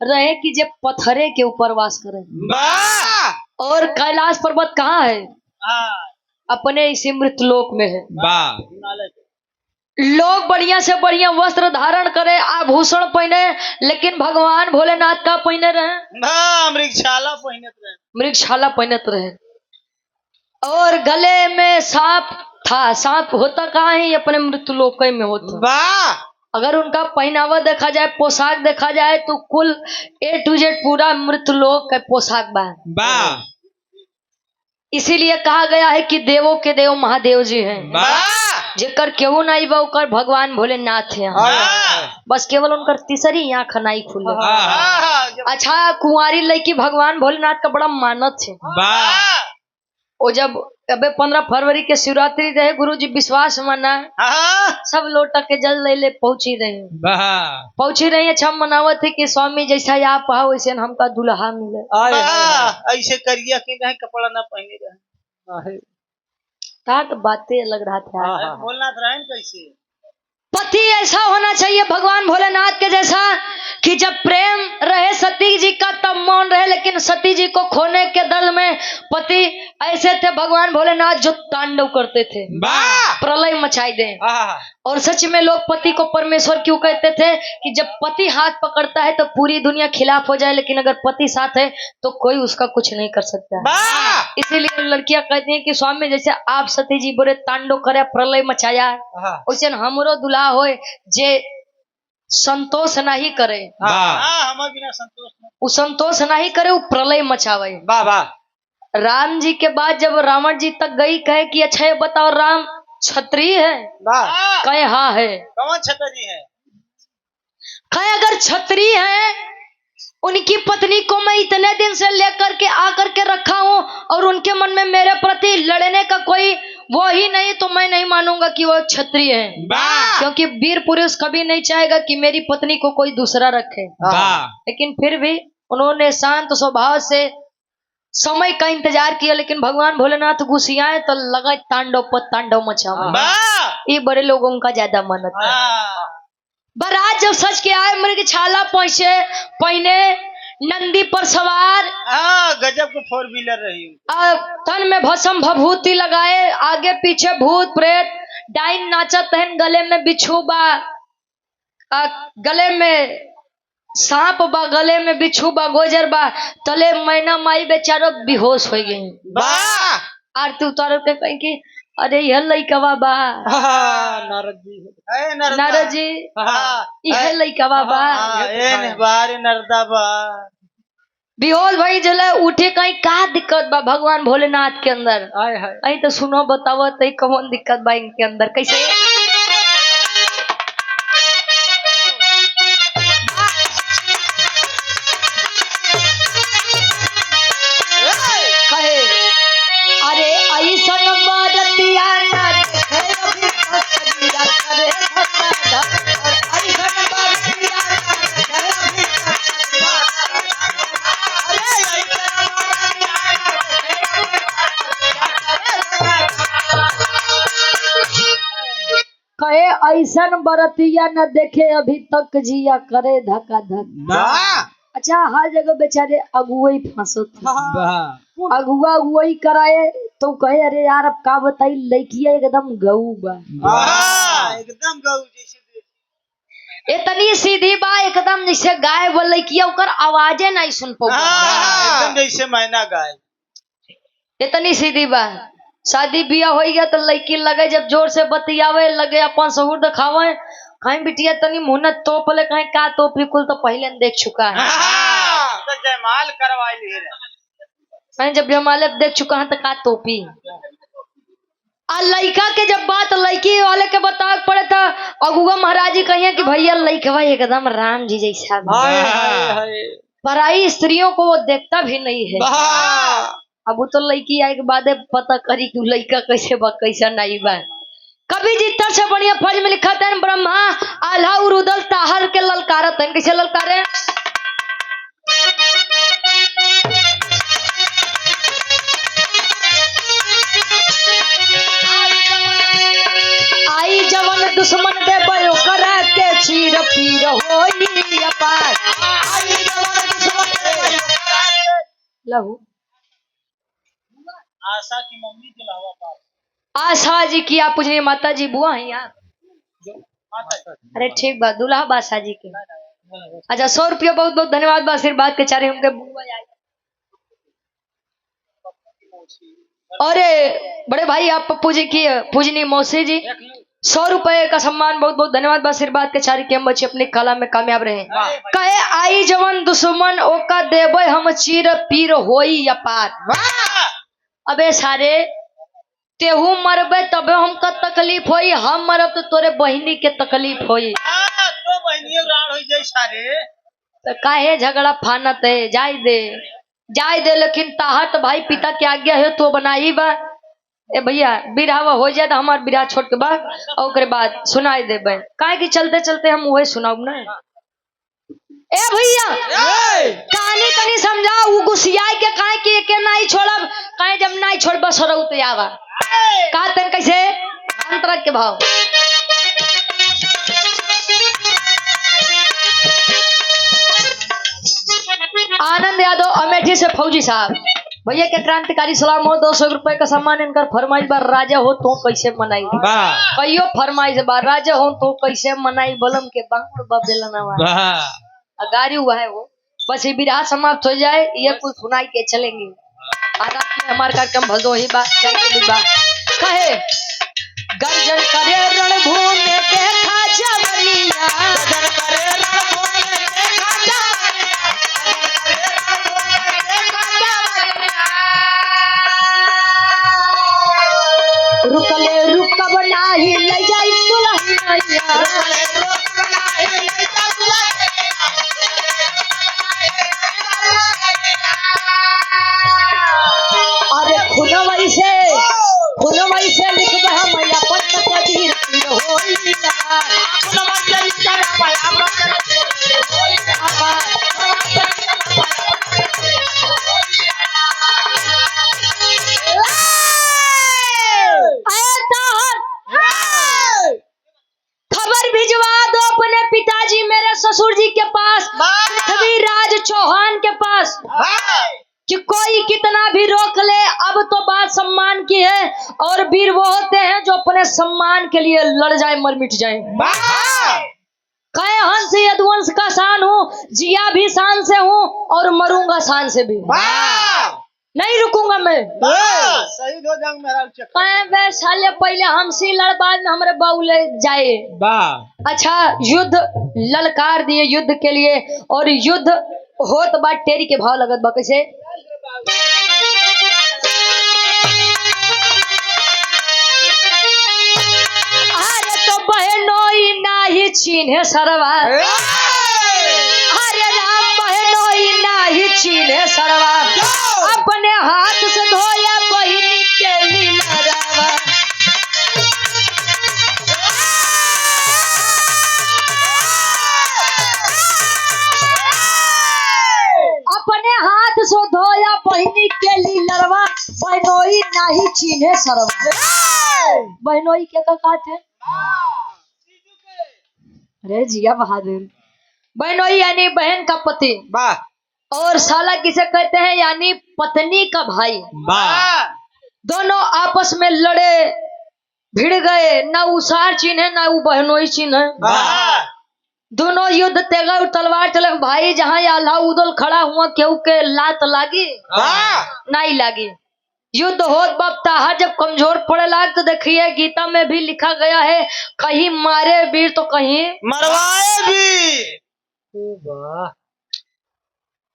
रहे कि जे पत्थरे के ऊपर वास करे। और कैलाश पर्वत कहाँ है? अपने इसी मृतलोक में है। लोग बढ़िया से बढ़िया वस्त्र धारण करे आभूषण पहने लेकिन भगवान भोलेनाथ का पहने रहे मृगशाला पहनत रहे और गले में सांप था। सांप होता कहाँ है? अपने मृतलोक में होता। अगर उनका पहनावा देखा जाए पोशाक देखा जाए तो कुल A to Z पूरा मृतलोक का पोशाक बा। इसीलिए कहा गया है कि देवों के देव महादेव जी हैं। जेकर केहू नहीं बा ओकर भगवान भोलेनाथ है। बस केवल उनकर तीसरी आँख नहीं खुले। अच्छा कुंवारी लड़की भगवान भोलेनाथ का बड़ा मानत है। वो जब अबे 15 फरवरी के शिवरात्रि रहे, गुरुजी विश्वास माना सब लोटा के जल ले पहुंची रही। अच्छा मनावत है कि स्वामी जैसा आप आओ वैसे हमका दुल्हा मिले। ऐसे करिया कि नहीं कपड़ा ना पहने रहे तो बातें अलग रहा था। भोलेनाथ रहे कैसे पति ऐसा होना चाहिए भगवान भोलेनाथ के जैसा कि जब प्रेम रहे सती जी का तब मौन रहे, लेकिन सती जी को खोने के दर्द में पति ऐसे थे भगवान भोलेनाथ जो तांडव करते थे, प्रलय मचाई दे। और सच में लोग पति को परमेश्वर क्यों कहते थे कि जब पति हाथ पकड़ता है तो पूरी दुनिया खिलाफ हो जाए, लेकिन अगर पति साथ है तो कोई उसका कुछ नहीं कर सकता। इसीलिए लड़कियां कहती हैं कि स्वामी जैसे आप सती जी बोले तांडव करे प्रलय मचाया, वैसे हमरो दुल्हा होए जे संतोष नहीं करे, हम बिना संतोष वो संतोष नहीं करे, वो प्रलय मचावे। राम जी के बाद जब रावण जी तक गई, कहे कि अच्छा ये बताओ राम क्षत्रिय है? कहे हाँ है। कौन क्षत्रिय है? कहे अगर क्षत्रिय है उनकी पत्नी को मैं इतने दिन से लेकर के आकर के रखा हूँ और उनके मन में मेरे प्रति लड़ने का कोई वो ही नहीं, तो मैं नहीं मानूंगा कि वो क्षत्रिय है, क्योंकि वीर पुरुष कभी नहीं चाहेगा कि मेरी पत्नी को कोई दूसरा रखे। लेकिन फिर भी उन्होंने शांत स्वभाव से समय का इंतजार किया, लेकिन भगवान भोलेनाथ गुस्सियाए तो लगा तांडव पर तांडव मचावे। ये बड़े लोगों का ज्यादा मानत है। बारात जब सच के आए, मृग छाला पहने नंदी पर सवार, गजब को 4 व्हीलर रही, तन में भस्म भभूति लगाए, आगे पीछे भूत प्रेत, डाइन नाचत है, गले में बिच्छू बा, गले में सांप बा, गले में बिच्छू बा, गोजर बा, तले मैना माई बेचारो बेहोश हो गई। आरती उतार के कहीं की अरे यह लइकवा बा नारद जी यह लइकवा बा नरदा बा बिहोल भाई जले उठे, कहीं का दिक्कत बा भगवान भोलेनाथ के अंदर? आई तो सुनो बताओ तो कौन दिक्कत बा इनके अंदर? कैसे कहे अरे ऐसा बरतिया ना देखे करे कहे ऐसा बरतिया न देखे अभी तक जिया करे धक्का धक। अच्छा हर जगह बेचारे अगुवई फंसत, अगुआ अगुवई कराए तो कहे अरे यार अब का बताई लड़किया एकदम गऊ बा, एकदम गऊ जैसे इतनी सीधी बा एकदम जैसे गाय वो लड़किया ओकर आवाजे नहीं सुन पाऊ, एकदम जैसे मैना गाय, इतनी सीधी बा। शादी बिया हो गया तो लड़की लगे जब जोर से बतियावे लगे, अपन सहूर दिखावे, कहीं बिटिया तनी मुन्नत तोप ले, कहीं का तोपी कुल तो पहले देख चुका है, तो जयमाल करवा ली कहीं जब जयमाल देख चुका है तो का तोपी। आ लड़का के जब बात लड़की वाले के बता पड़े था, अगुआ महाराज जी कहिए कि भैया लड़कवा एकदम राम जी जैसा, पराई स्त्रियों को वो देखता भी नहीं है। अब वो तो लड़की आए के बाद पता करी कि लड़का कैसे बा कैसा नहीं बा। कभी जितना से बढ़िया फर्ज में लिखा था ब्रह्मा आल्हा उरुदल ताहर के ललकारत है, कैसे ललकारे? आई जवन दुश्मन दे बयो करा के चीर पीर होई अपार, आई जवन दुश्मन दे बयो लहू आशा की मम्मी के लावा पास, आशा जी की आप पूछनी माता जी बुआ हैं यार? अरे ठीक बात दूल्हा बादशाह जी के। अच्छा 100 रुपया बहुत बहुत धन्यवाद बा, आशीर्वाद के चारे उनके बुआ आई। अरे बड़े भाई आप पप्पू जी की पूजनी मौसी जी 100 रुपए का सम्मान बहुत बहुत धन्यवाद बा, आशीर्वाद के चारे के बच्चे अपनी कला में कामयाब रहे। कहे आई जवन दुश्मन ओका देवे हम चीर पीर होई अपार। अबे सारे तेहू मरबे तबे हमका तकलीफ होई, हम मरब तो तोरे बहिनी के तकलीफ होई। तो बहनियों राड़ हो जाए सारे। तो काहे झगड़ा फानत है, जाय दे लेकिन ताहत भाई पिता के आज्ञा है तो बनाई बा। ए भैया बिरहावा हो जाए तो हमार बिरहा छोड़ के बाद और ओकरे बाद सुनाई देबे, काहे कि चलते चलते हम वही सुनाऊ ना। ए भैया कहानी तनी समझा, उ गुसिया के काहे कि एके नहीं छोड़ब, काहे जब नहीं छोड़ब सरौ तो आवा का तन कैसे अंतरक के भाव। आनंद यादव अमेठी से फौजी साहब, भैया के क्रांतिकारी सलाम हो, 200 रुपए का सम्मान इनकर फरमाइश बार, राजा हो तो कैसे मनाई कहियो फरमाइश बार, राजा हो तो कैसे मनाई बलम के बांगड़ बबेलना गाड़ी हुआ है वो। बस ये विराह समाप्त हो जाए, ये कुछ सुनाई के चलेंगे। आधा हमारे कार्यक्रम भल दो ही बात कहे गर्जन करे रणभूमि में देखा जवनिया, गर्जन करे रणभूमि में देखा जवनिया, रुकले रुकब नाही ले जाई दुल्हनिया, रुकले रुकब नाही ले जाई दुल्हनिया। अरे खुनवई से लिखब हम अपन तकदीर होई ना, खुनवई से लिखब हम अपन तकदीर होई ना। खबर भिजवा दो अपने पिताजी मेरे ससुर जी के पास, पृथ्वीराज चौहान के पास, कि कोई कितना भी रोक ले अब तो बात सम्मान की है, और वीर वो होते हैं जो अपने सम्मान के लिए लड़ जाए मर मिट जाए। कहे हंस यदुवंश का शान हूँ, जिया भी शान से हूँ और मरूंगा शान से भी, नहीं रुकूंगा मैं। शहीद हो जाऊं मेरा साले पहले हमसे लड़बाज में हमारे बाउले जाए। अच्छा युद्ध ललकार दिए युद्ध के लिए, और युद्ध होत बा टेरी के भाव लगत बा कैसे। अरे तो बहनोई नाही छीने सरवा, अरे राम बहनोई नाही छीने सरवा, अपने हाथ से धोया बहिनी के लीलरवा। अपने हाथ से धोया बहिनी के लीलरवा, बहनोई नाही छीने सरवा। बहनोई क्या का काट है, अरे जिया बहादुर। बहनोई यानी बहन का पति, और साला किसे कहते हैं यानी पत्नी का भाई। दोनों आपस में लड़े भिड़ गए, ना उसार चिन्ह ना वो बहनोई चिन्ह, दोनों युद्ध तेगा तलवार चले। भाई जहाँ आल्हा उदल खड़ा हुआ केहू के लात लागी नहीं लागी। युद्ध होत बकता है जब कमजोर पड़े लाग, तो देखिए गीता में भी लिखा गया है, कहीं मारे वीर तो कहीं मरवाए भी।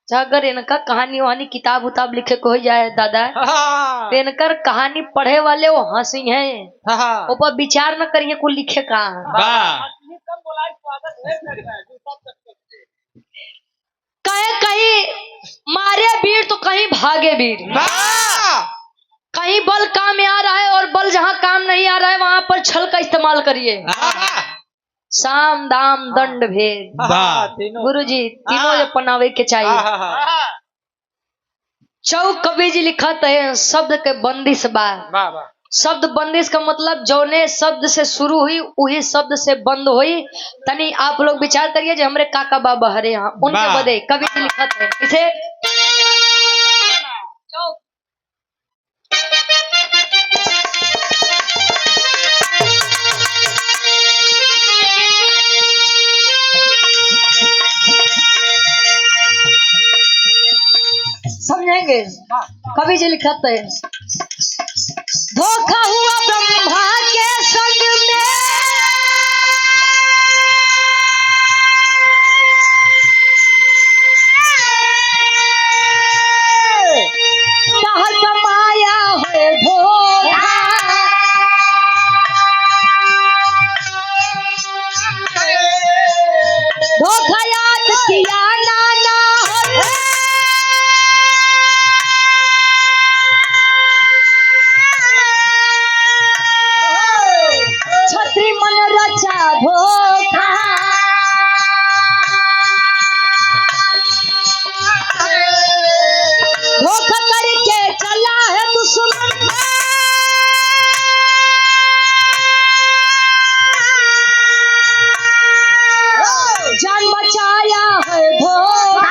अगर इनका कहानी वहानी किताब उताब लिखे को हो जाए दादा, तो इनकर कहानी पढ़े वाले वो हंसी हैं, ऊपर विचार न करिए को लिखे कहाँ। कहीं मारे वीर तो कहीं भागे वीर, कहीं बल काम में आ रहा है और बल जहाँ काम नहीं आ रहा है वहां पर छल का इस्तेमाल करिए। साम दाम दंड भेद गुरुजी तीनों जो पनावे के चाहिए। चौक कवि जी लिखत है शब्द के बंदिश बा। शब्द बंदिश का मतलब जौने शब्द से शुरू हुई वही शब्द से बंद हुई। तनी आप लोग विचार करिए जो हमरे काका बाबा हरे यहाँ उनके बदे कवि जी लिखत है इसे। समझेंगे कवि जी लिखत है धोखा हुआ ब्रह्मा के संग में कहत माया है धोखा मन रचा धोखा धोखा करके चला है दुश्मन जान बचाया है धोखा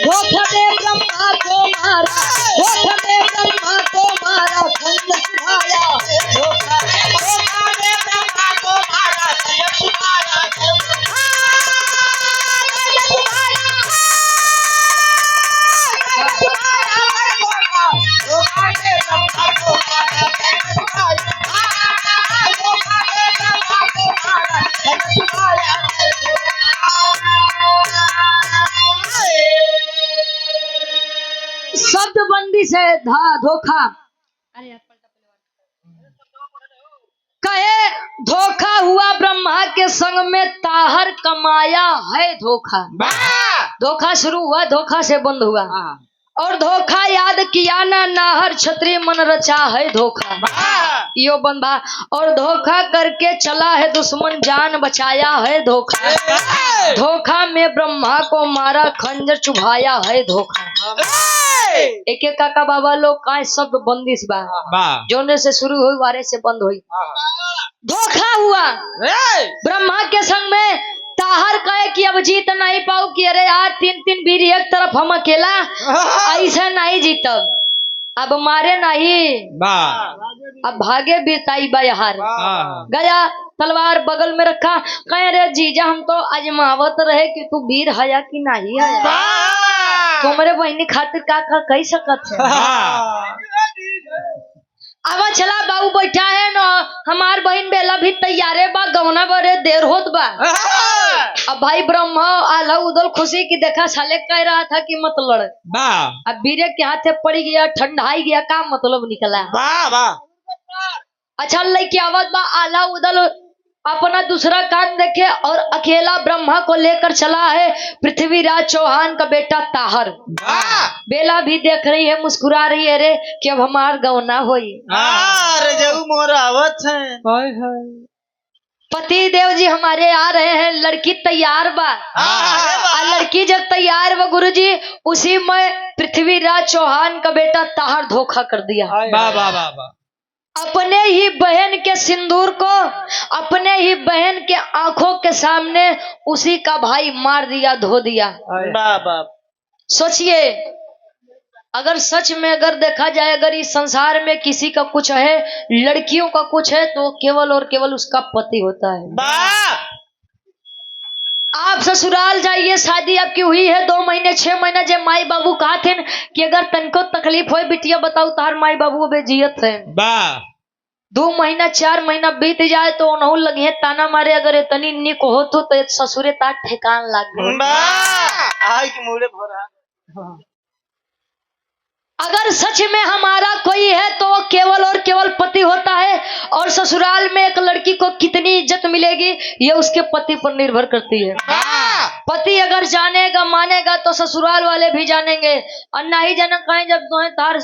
धोखा में ब्रह्मा को मारा धोखा में ब्रह्मा को मारा खंड सुनाया है धोखा धोखा में ब्रह्मा को मारा खंड सुनाया शब्द बंदी से धोखा कहे धोखा हुआ ब्रह्मा के संग में ताहर कमाया है धोखा धोखा शुरू हुआ धोखा से बंद हुआ और धोखा याद किया ना नाहर क्षत्रिय मन रचा है धोखा यो बंधा और धोखा करके चला है दुश्मन जान बचाया है धोखा धोखा में ब्रह्मा को मारा खंजर चुभाया है धोखा एक एक काका बाबा लोग का शब्द बंदिश बा जोने से शुरू हुई वारे से बंद हुई धोखा हुआ ब्रह्मा के संग में ताहर कहे कि अब जीत नहीं पाऊ कि अरे यार तीन तीन वीर एक तरफ हम अकेला ऐसा नहीं जीतब अब मारे नहीं अब भागे बीताई बा यार गया तलवार बगल में रखा कहे रे जीजा हम तो आजमावत रहे कि तू वीर हया कि नहीं है तुम्हारे बहनी खातिर का कही सकत है अब चला बाबू बैठा है न हमार बहन बेला भी तैयारे बा गवना बरे देर होत बा अब भाई ब्रह्मा आल्हा उदल खुशी की देखा साले कह रहा था कि मत लड़ अब वीरे के हाथे पड़ी गया ठंडाई गया का मतलब निकला अच्छा लड़की आवाज बा आल्हा उदल अपना दूसरा काम देखे और अकेला ब्रह्मा को लेकर चला है पृथ्वीराज चौहान का बेटा ताहर बेला भी देख रही है मुस्कुरा रही है रे कि अब हमार गवना होई पति देव जी हमारे आ रहे हैं लड़की तैयार बा लड़की जब तैयार बा गुरुजी उसी में पृथ्वीराज चौहान का बेटा ताहर धोखा कर दिया अपने ही बहन के सिंदूर को अपने ही बहन के आंखों के सामने उसी का भाई मार दिया धो दिया सोचिए अगर सच में अगर देखा जाए अगर इस संसार में किसी का कुछ है लड़कियों का कुछ है तो केवल और केवल उसका पति होता है आप ससुराल जाइए शादी आपकी हुई है 2 महीने 6 महीने जब माई बाबू कहा थे कि अगर तनको तकलीफ हो बिटिया बताओ तार माई बाबू बेजियत है 2 महीना 4 महीना बीत जाए तो उन्हों लगे ताना मारे अगर इतनी निक हो तो ससुरे तार ठेकान लग अगर सच में हमारा कोई है तो वो केवल और केवल पति होता है और ससुराल में एक लड़की को कितनी इज्जत मिलेगी ये उसके पति पर निर्भर करती है पति अगर जानेगा मानेगा तो ससुराल वाले भी जानेंगे और नहीं जाना कहें जब तुम्हें तार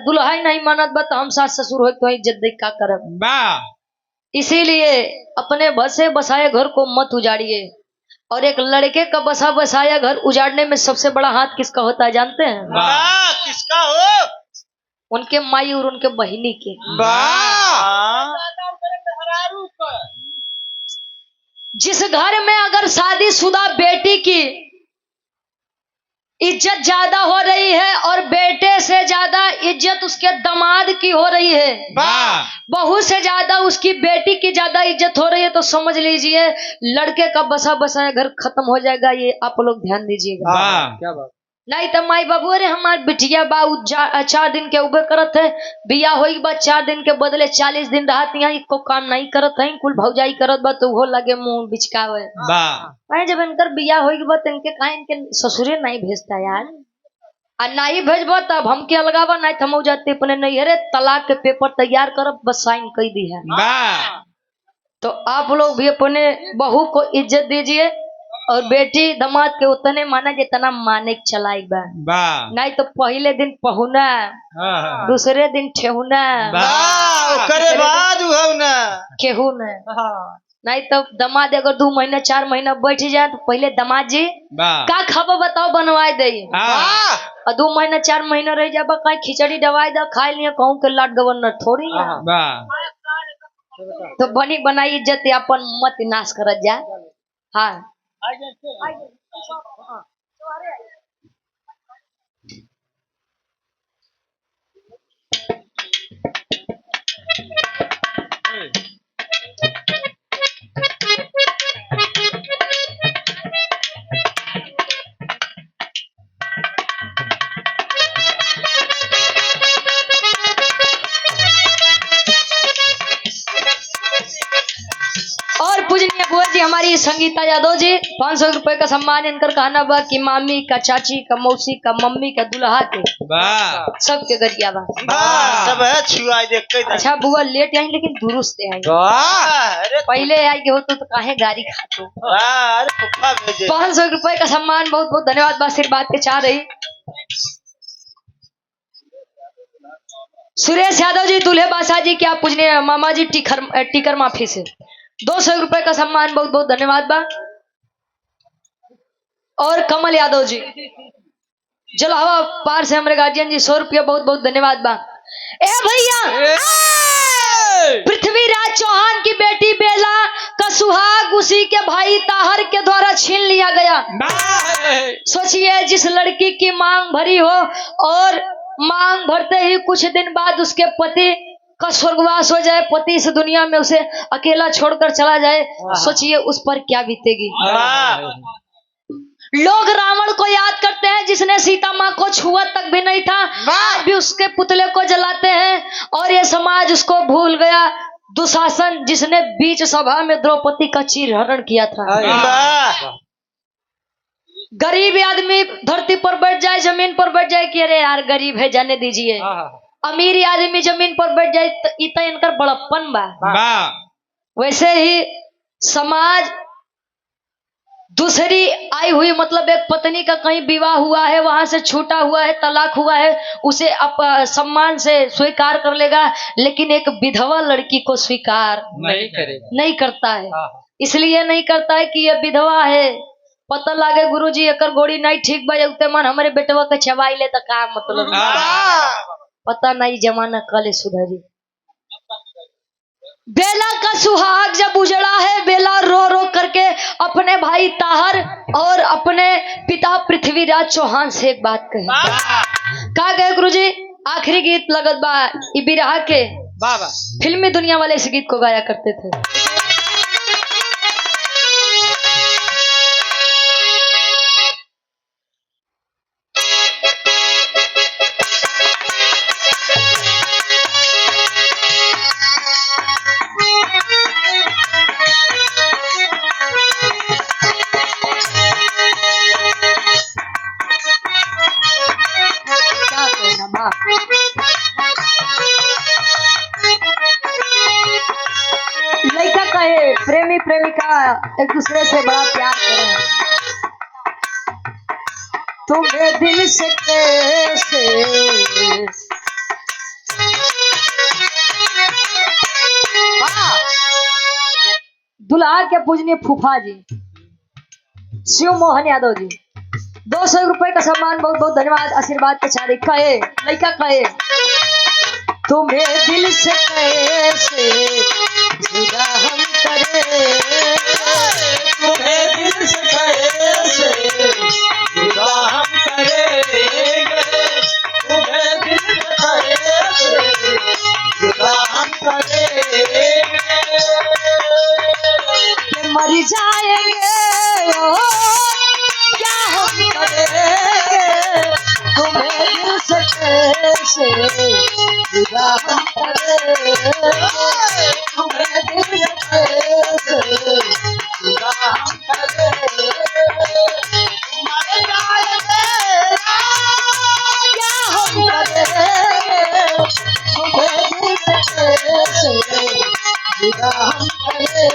दुल्हा ही नहीं मानत बा तो हम सास ससुर हो तो इज्जत देख का करब इसीलिए अपने बसे बसाए घर को मत उजाड़िए और एक लड़के का बसा बसाया घर उजाड़ने में सबसे बड़ा हाथ किसका होता है जानते हैं किसका हो उनके माई और उनके बहिनी के जिस घर में अगर शादीशुदा बेटी की इज्जत ज्यादा हो रही है और बेटे से ज्यादा इज्जत उसके दामाद की हो रही है बहू से ज्यादा उसकी बेटी की ज्यादा इज्जत हो रही है तो समझ लीजिए लड़के का बसा बसाया घर खत्म हो जाएगा ये आप लोग ध्यान दीजिएगा क्या बात नहीं तो माई बाबू अरे हमार बिटिया बाबू 4 दिन के उबे करत है बिया होई बा 4 दिन के बदले 40 दिन रहत यहाँ इको काम नहीं करत है कुल भौजाई करत बा तो वो लगे मुंह बिचकावे जब इनकर बिया होई बा इनके कहा इनके ससुरे नहीं भेजता यार और नहीं भेजबा तब हम के अलगावा नहीं थम जाते अपने नहीं अरे तलाक के पेपर तैयार करब बस साइन कर दी है तो आप लोग भी अपने बहू को इज्जत दीजिए और बेटी दामाद के उतने माना जितना माने के चलाई बा नहीं तो पहले दिन पहुना दूसरे दिन ठेहुना करे बाद केहू न नहीं तो दामाद अगर 2 महीना 4 महीना बैठ जाए तो पहले दामाद जी का खाबो बताओ बनवाई दे और 2 महीना 4 महीना रह जाबा कहीं खिचड़ी दवाई दा खाए लिए कहूँ के लाट गवर्नर थोड़ी तो बनी बनाई इज्जत अपन मत नाश करत जा। हाँ और पूजनीय बुआ जी हमारी संगीता यादव जी 500 रुपए का सम्मान इनकर कहना बा कि मामी का चाची का मौसी का मम्मी का दुल्हा के सबके गरिया बा सब है छुआ देख के। अच्छा बुआ लेट आई लेकिन दुरुस्त आई पहले आई के होतो तो काहे गाड़ी खातो। 500 रुपए का सम्मान बहुत बहुत धन्यवाद बा आशीर्वाद के चाह रही सुरेश यादव जी दूल्हे बासा जी क्या पूजनीय मामा जी टीकर माफी से 200 रुपए का सम्मान बहुत बहुत धन्यवाद बा। और कमल यादव जी जलावा पार से हमारे गार्जियन जी 100 रुपया बहुत बहुत धन्यवाद बा। ए भैया पृथ्वीराज चौहान की बेटी बेला का सुहाग उसी के भाई ताहर के द्वारा छीन लिया गया। सोचिए जिस लड़की की मांग भरी हो और मांग भरते ही कुछ दिन बाद उसके पति का स्वर्गवास हो जाए पति इस दुनिया में उसे अकेला छोड़कर चला जाए सोचिए उस पर क्या बीतेगी। लोग रावण को याद करते हैं जिसने सीता माँ को छुआ तक भी नहीं था आज भी उसके पुतले को जलाते हैं और ये समाज उसको भूल गया। दुशासन जिसने बीच सभा में द्रौपदी का चीरहरण किया था। गरीब आदमी धरती पर बैठ जाए जमीन पर बैठ जाए कि अरे यार गरीब है जाने दीजिए। अमीर आदमी जमीन पर बैठ जाए इतना इनकर बड़प्पन बा। वैसे ही समाज दूसरी आई हुई मतलब एक पत्नी का कहीं विवाह हुआ है वहां से छूटा हुआ है तलाक हुआ है उसे सम्मान से स्वीकार कर लेगा लेकिन एक विधवा लड़की को स्वीकार नहीं करता है। इसलिए नहीं करता है कि ये विधवा है पता लागे गुरुजी एकर गोड़ी नहीं ठीक बजे मन हमारे बेटवा के छवाई ले तो का मतलब पता नहीं जमाना कल सुधरी। बेला का सुहाग जब उजड़ा है बेला रो रो करके अपने भाई ताहर और अपने पिता पृथ्वीराज चौहान से एक बात कही। कहा गए गुरुजी आखिरी गीत लगत बा बिरहा के फिल्मी दुनिया वाले इस गीत को गाया करते थे। लड़का कहे प्रेमी प्रेमिका एक दूसरे से बड़ा प्यार करें तुम्हें दिल से कैसे दुल्हा के पूजनीय फूफा जी शिव मोहन यादव जी 200 रुपए का सम्मान बहुत बहुत धन्यवाद आशीर्वाद के चारे कहे लड़का कहे तुम्हें दिल से कैसे जुदा हम करें तुम्हें दिल से कैसे जुदा हम करेंगे तुम्हें दिल से कैसे जुदा हम करेंगे मर जाएंगे ओ क्या हम करेंगे तुम्हें दिल से कैसे जुदा हम करेंगे तुम्हें दिल से कैसे जुदा हम करेंगे मर जाएंगे क्या हम करेंगे तुम्हें दिल से कैसे जुदा हम करेंगे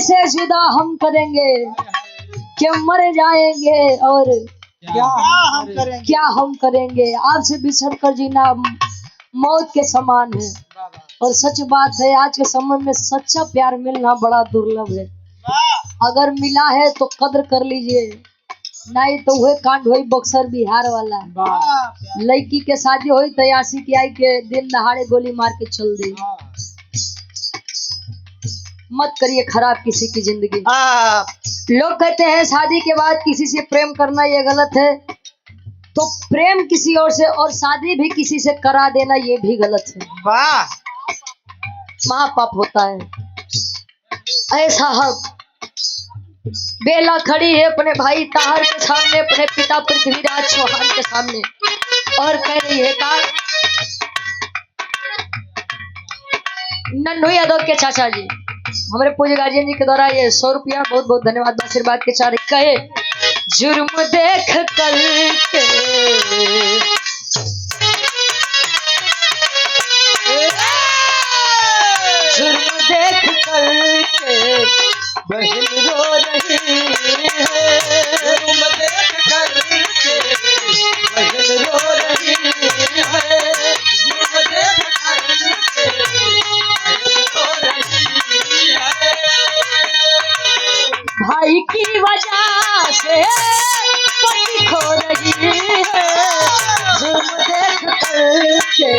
से जुदा हम करेंगे कि मर जाएंगे और क्या हम करेंगे। आपसे बिछड़ कर जीना मौत के समान है। और सच बात है, आज के समय में सच्चा प्यार मिलना बड़ा दुर्लभ है। अगर मिला है तो कद्र कर लीजिए, नहीं तो वह कांड हुई बक्सर बिहार वाला। लड़की के शादी हुई तो यासी की आई के दिन दहाड़े गोली मार के चल दी। मत करिए खराब किसी की जिंदगी। लोग कहते हैं शादी के बाद किसी से प्रेम करना ये गलत है, तो प्रेम किसी और से और शादी भी किसी से करा देना ये भी गलत है। महापाप होता है। ऐसा हक बेला खड़ी है अपने भाई ताहर के सामने, अपने पिता पृथ्वीराज चौहान के सामने, और कह रही है का नन्हू यादव के चाचा जी हमारे पूज्य गार्जियन जी के द्वारा ये 100 रुपया बहुत बहुत धन्यवाद आशीर्वाद के चार कहे। जुर्म देख कर के जुर्म देख कर के बहन रो रही है। जुर्म देख कर के बहन रो रही है। जुर्म देख कर के बहन रो रही है। भाई की वजह से पति खो रही है। जुर्म देख कर के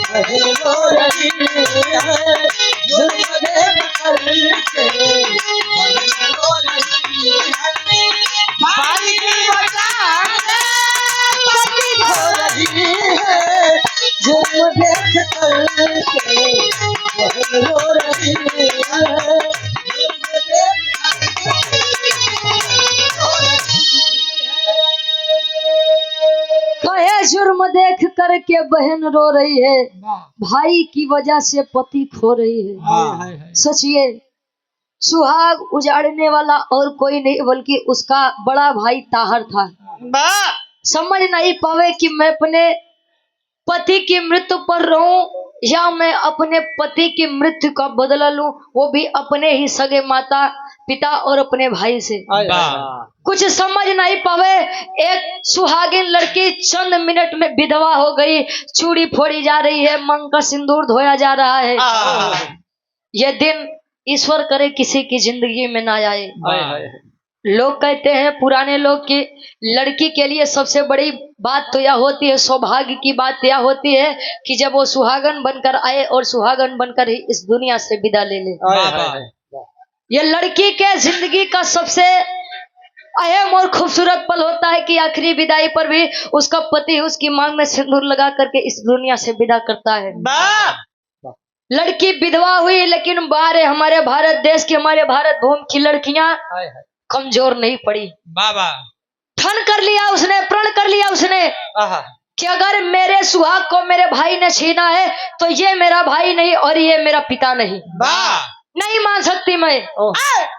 बहन रो रही है। जुर्म देख कर के बहन रो रही है। भाई की वजह से पति खो रही है। जुर्म देख कर के बहन रो रही है। कहे जुर्म देख करके बहन रो रही है, भाई की वजह से पति खो रही है। सोचिए, सुहाग उजाड़ने वाला और कोई नहीं बल्कि उसका बड़ा भाई ताहर था। समझ नहीं पावे कि मैं अपने पति की मृत्यु पर रोऊं या मैं अपने पति की मृत्यु का बदला लूं, वो भी अपने ही सगे माता पिता और अपने भाई से। कुछ समझ नहीं पावे। एक सुहागिन लड़की चंद मिनट में विधवा हो गई, चूड़ी फोड़ी जा रही है, मांग का सिंदूर धोया जा रहा है। यह दिन ईश्वर करे किसी की जिंदगी में ना आए। लोग कहते हैं पुराने लोग की लड़की के लिए सबसे बड़ी बात तो यह होती है, सौभाग्य की बात यह होती है कि जब वो सुहागन बनकर आए और सुहागन बनकर ही इस दुनिया से विदा ले ले। ये लड़की के जिंदगी का सबसे अहम और खूबसूरत पल होता है कि आखिरी विदाई पर भी उसका पति उसकी मांग में सिंदूर लगा करके इस दुनिया से विदा करता है। लड़की विधवा हुई, लेकिन बाहर हमारे भारत देश की, हमारे भारत भूमि की लड़कियां कमजोर नहीं पड़ी। ठन कर लिया उसने, प्रण कर लिया उसने कि अगर मेरे सुहाग को मेरे भाई ने छीना है तो ये मेरा भाई नहीं और ये मेरा पिता नहीं, नहीं मान सकती मैं।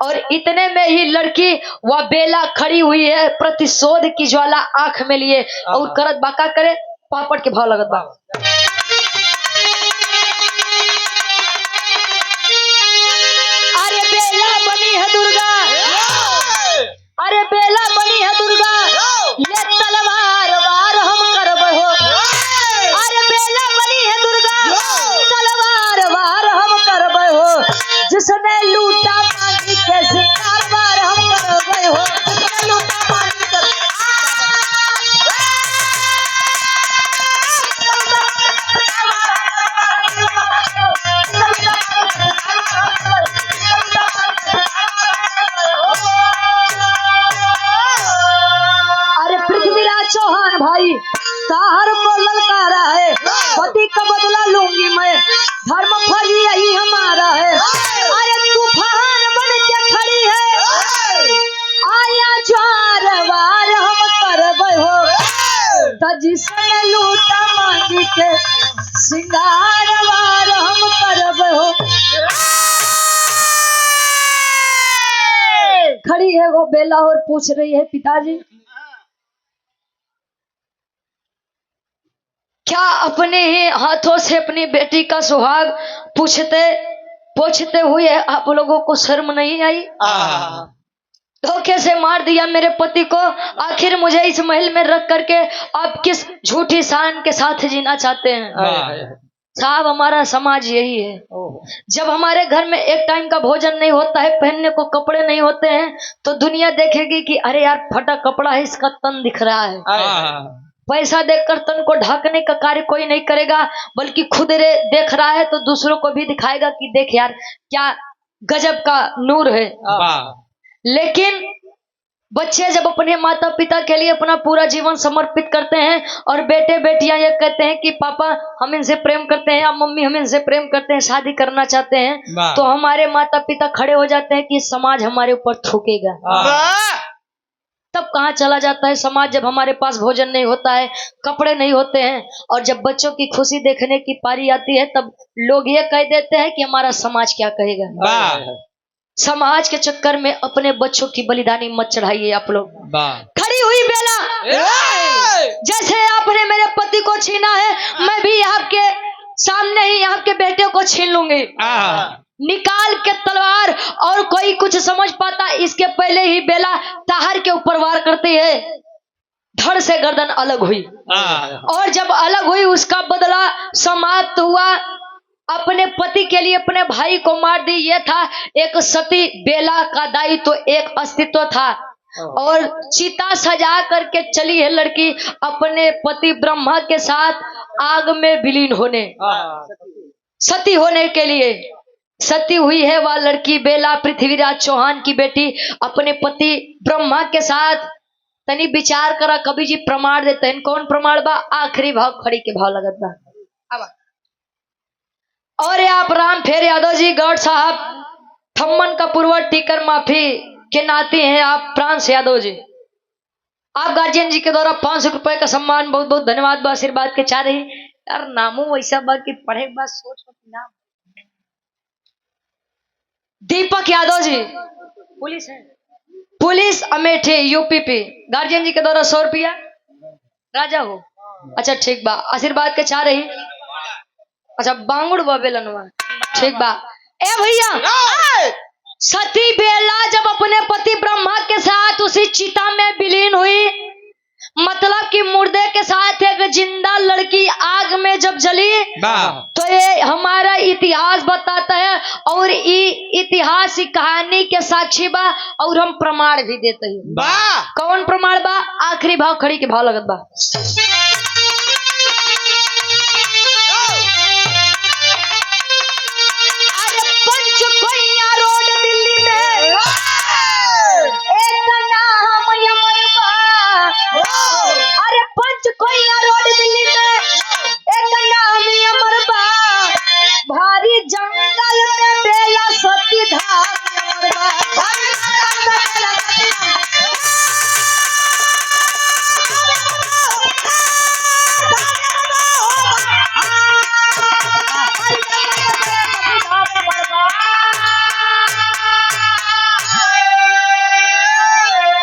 और इतने में ही लड़की वह बेला खड़ी हुई है प्रतिशोध की ज्वाला आंख में लिए और करत बाका करे पापड़ के भाव लगत बा। अरे बेला बनी है दुर्गा, अरे बेला बनी है दुर्गा, ये तलवार वार हम करब हो। अरे बेला बनी है दुर्गा, तलवार वार हम करब हो। जिसने लूटा पानी के शिकार वार हम करब हो। जिसने लूटा पानी के चौहान भाई ताहर को ललकारा है, पति का बदला लूंगी मैं, धर्म फल यही हमारा है। अरे तूफान बन के खड़ी है, आया ज्वार वार हम करब हो। तो जिसने लूटा मांगी के सिंगार वार हम करब हो। खड़ी है वो बेला और पूछ रही है, पिताजी क्या अपने ही हाथों से अपनी बेटी का सुहाग पूछते पूछते हुए आप लोगों को शर्म नहीं आई? धोखे से मार दिया मेरे पति को, आखिर मुझे इस महल में रख करके आप किस झूठी शान के साथ जीना चाहते हैं? साहब हमारा समाज यही है। जब हमारे घर में एक टाइम का भोजन नहीं होता है, पहनने को कपड़े नहीं होते हैं, तो दुनिया देखेगी कि अरे यार फटा कपड़ा है, इसका तन दिख रहा है। पैसा देकर तन को ढकने का कार्य कोई नहीं करेगा, बल्कि खुद देख रहा है तो दूसरों को भी दिखाएगा कि देख यार क्या गजब का नूर है। लेकिन बच्चे जब अपने माता पिता के लिए अपना पूरा जीवन समर्पित करते हैं और बेटे बेटियां ये कहते हैं कि पापा हम इनसे प्रेम करते हैं या मम्मी हम इनसे प्रेम करते हैं, शादी करना चाहते हैं, तो हमारे माता पिता खड़े हो जाते हैं कि समाज हमारे ऊपर थूकेगा। तब कहाँ चला जाता है समाज, जब हमारे पास भोजन नहीं होता है, कपड़े नहीं होते हैं, और जब बच्चों की खुशी देखने की पारी आती है तब लोग ये कह देते हैं कि हमारा समाज क्या कहेगा। समाज के चक्कर में अपने बच्चों की बलिदानी मत चढ़ाइए आप लोग। खड़ी हुई बेला, जैसे आपने मेरे पति को छीना है, मैं भी आपके सामने ही आपके बेटे को छीन लूंगी। निकाल के तलवार, और कोई कुछ समझ पाता इसके पहले ही बेला ताहर के ऊपर वार करती है। धड़ से गर्दन अलग हुई, और जब अलग हुई उसका बदला समाप्त हुआ। अपने पति के लिए अपने भाई को मार दी, ये था एक सती बेला का दायित्व, तो एक अस्तित्व था। और चिता सजा करके चली है लड़की अपने पति ब्रह्मा के साथ आग में विलीन होने, सती होने के लिए। सती हुई है वह लड़की बेला, पृथ्वीराज चौहान की बेटी, अपने पति ब्रह्मा के साथ। तनी विचार करा, कवि जी प्रमाण देते हैं। कौन प्रमाण बा? आखिरी भाव खड़ी के भाव लगत बा। और आप राम फेर यादव जी गौड़ साहब थम्मन का पूर्वज टीकर माफी के नाते हैं आप प्रांश यादव जी। आप गार्जियन जी के द्वारा 500 रुपए का सम्मान, बहुत बहुत धन्यवाद बा, आशीर्वाद के चाह रही यार। नामों वैसा बा कि पढ़े के बाद सोच नाम। दीपक यादव जी पुलिस है, पुलिस अमेठी यूपीपी, गार्जियन जी के द्वारा 100 रुपया। राजा हो, अच्छा ठीक बा, आशीर्वाद के चाह रही। अच्छा बांगुड़ बेलनवा, ठीक बा। ए भैया, सती बेला जब अपने पति ब्रह्मा के साथ उसी चिता में विलीन हुई, मतलब कि मुर्दे के साथ एक जिंदा लड़की आग में जब जली, तो ये हमारा इतिहास बताता है, और इतिहास कहानी के साक्षी बा, और हम प्रमाण भी देते हैं। कौन प्रमाण बा? आखिरी भाव खड़ी के भाव लगत बा। अरे पंचकोइया रोड दिल्ली में एक नाम अमर बा, भारी जंगल में बेला सती धाम अमर बा।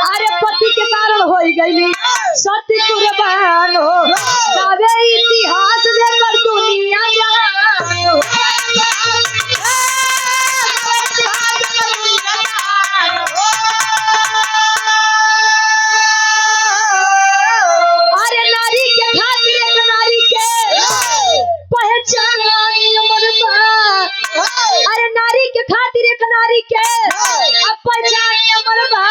अरे पति के कारण हो गई सती कुर्बान हो, सारे इतिहास लेकर दुनिया जानो। अरे नारी के खातिर एक नारी के पहचान अमर बा। अरे नारी के खातिर एक नारी के पहचान अमर बा,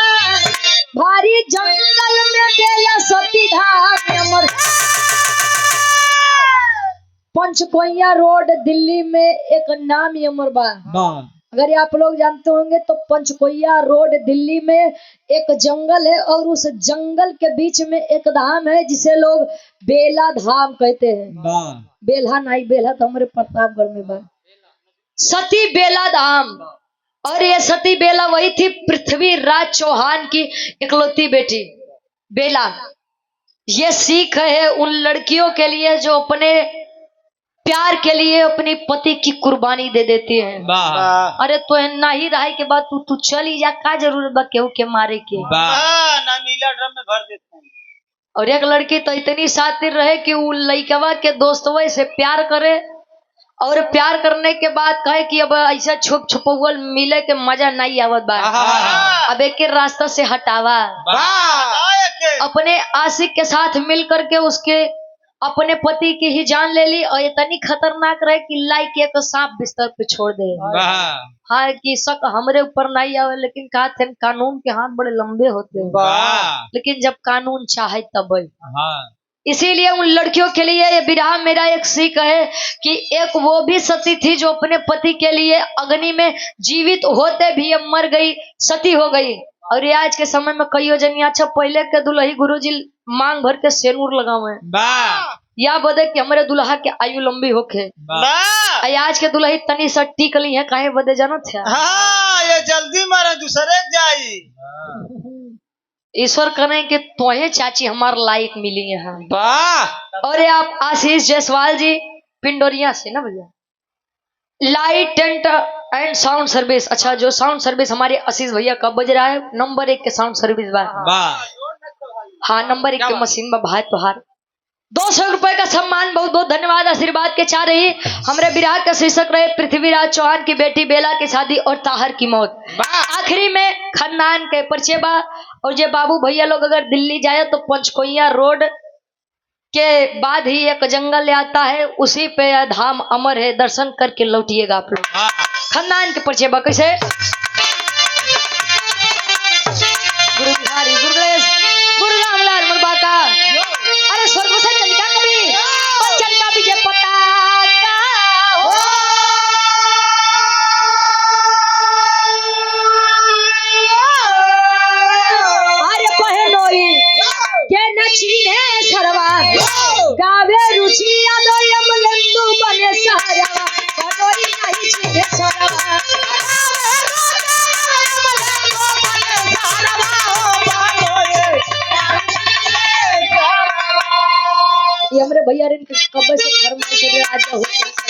भारी जंगल में बेला सती धाम अमर। पंचकोइया रोड दिल्ली में एक नाम अमर बा। अगर आप लोग जानते होंगे तो पंचकोइया रोड दिल्ली में एक जंगल है, और उस जंगल के बीच में एक धाम है जिसे लोग बेला धाम कहते हैं। बेला नहीं, बेला तो हमारे प्रतापगढ़ में बा। सती बेला धाम। और ये सती बेला वही थी पृथ्वीराज चौहान की इकलौती बेटी बेला। ये सीख है उन लड़कियों के लिए जो अपने प्यार के लिए अपने पति की कुर्बानी दे देती है। अरे तो ना ही रहा के बाद तू चल ही जा, का जरूरत बा केहू के मारे के। ना नीला ड्रम में भर देते हैं। और एक लड़की तो इतनी शातिर रहे कि वो लइकवा के दोस्तवा से प्यार करे, और प्यार करने के बाद कहे कि अब ऐसा छुप छुपौल मिले के मजा नहीं आवत बा, अब एक रास्ता से हटावा, अपने आशिक के साथ मिल करके उसके अपने पति की ही जान ले ली और इतनी खतरनाक रहे कि लाई के एक सांप बिस्तर पे छोड़ दे। हाँ कि शक हमरे ऊपर नहीं आवे, लेकिन कहा थे कानून के हाथ बड़े लंबे होते हैं, लेकिन जब कानून चाहे तब। इसीलिए उन लड़कियों के लिए ये विरह मेरा एक सीख है कि एक वो भी सती थी जो अपने पति के लिए अग्नि में जीवित होते भी अब मर गई, सती हो गई। और ये आज के समय में कई जनिया अच्छा पहले के दुल्ही गुरुजी मांग भर के सेनूर लगावे या बदे कि हमारे दुल्हा के आयु लंबी होके, आज के दुल्ही तनी सा टिक ली है काहे बदे जानो थे, ये जल्दी मारे दूसरे जाई। ईश्वर करें कि तोहे चाची हमार लायक मिली है। और ये आप आशीष जायसवाल जी पिंडोरिया से ना भैया, light tent and sound service. अच्छा जो साउंड सर्विस हमारे आशीष भैया कब बज रहा है, नंबर 1 के साउंड सर्विस बा। हाँ नंबर 1 के मशीन बा भाई तोहार। 200 रुपए का सम्मान, बहुत बहुत धन्यवाद आशीर्वाद के चाह रही। हमरे विराट का शीर्षक रहे पृथ्वीराज चौहान की बेटी बेला की शादी और ताहर की मौत। आखिरी में खानदान के परिचय बा। और जे बाबू भैया लोग अगर दिल्ली जाए तो पंचकोइया रोड के बाद ही एक जंगल आता है, उसी पे धाम अमर है, दर्शन करके लौटिएगा आप लोग। खानदान के परिचय बा कैसे, गुरु बिहारी गुरु गणेश गुरु रामलाल मुरबा का, अरे स्वर्ग से चंद्रिका कवि और चंद्रिका विजय पताका हो। अरे पहनोई के नचीने सरवा गावे रुचि यादव लंदू बने सहरवा, पहनोई नहीं चीने सरवा ये हमरे भैया रे कब से घर में आज हो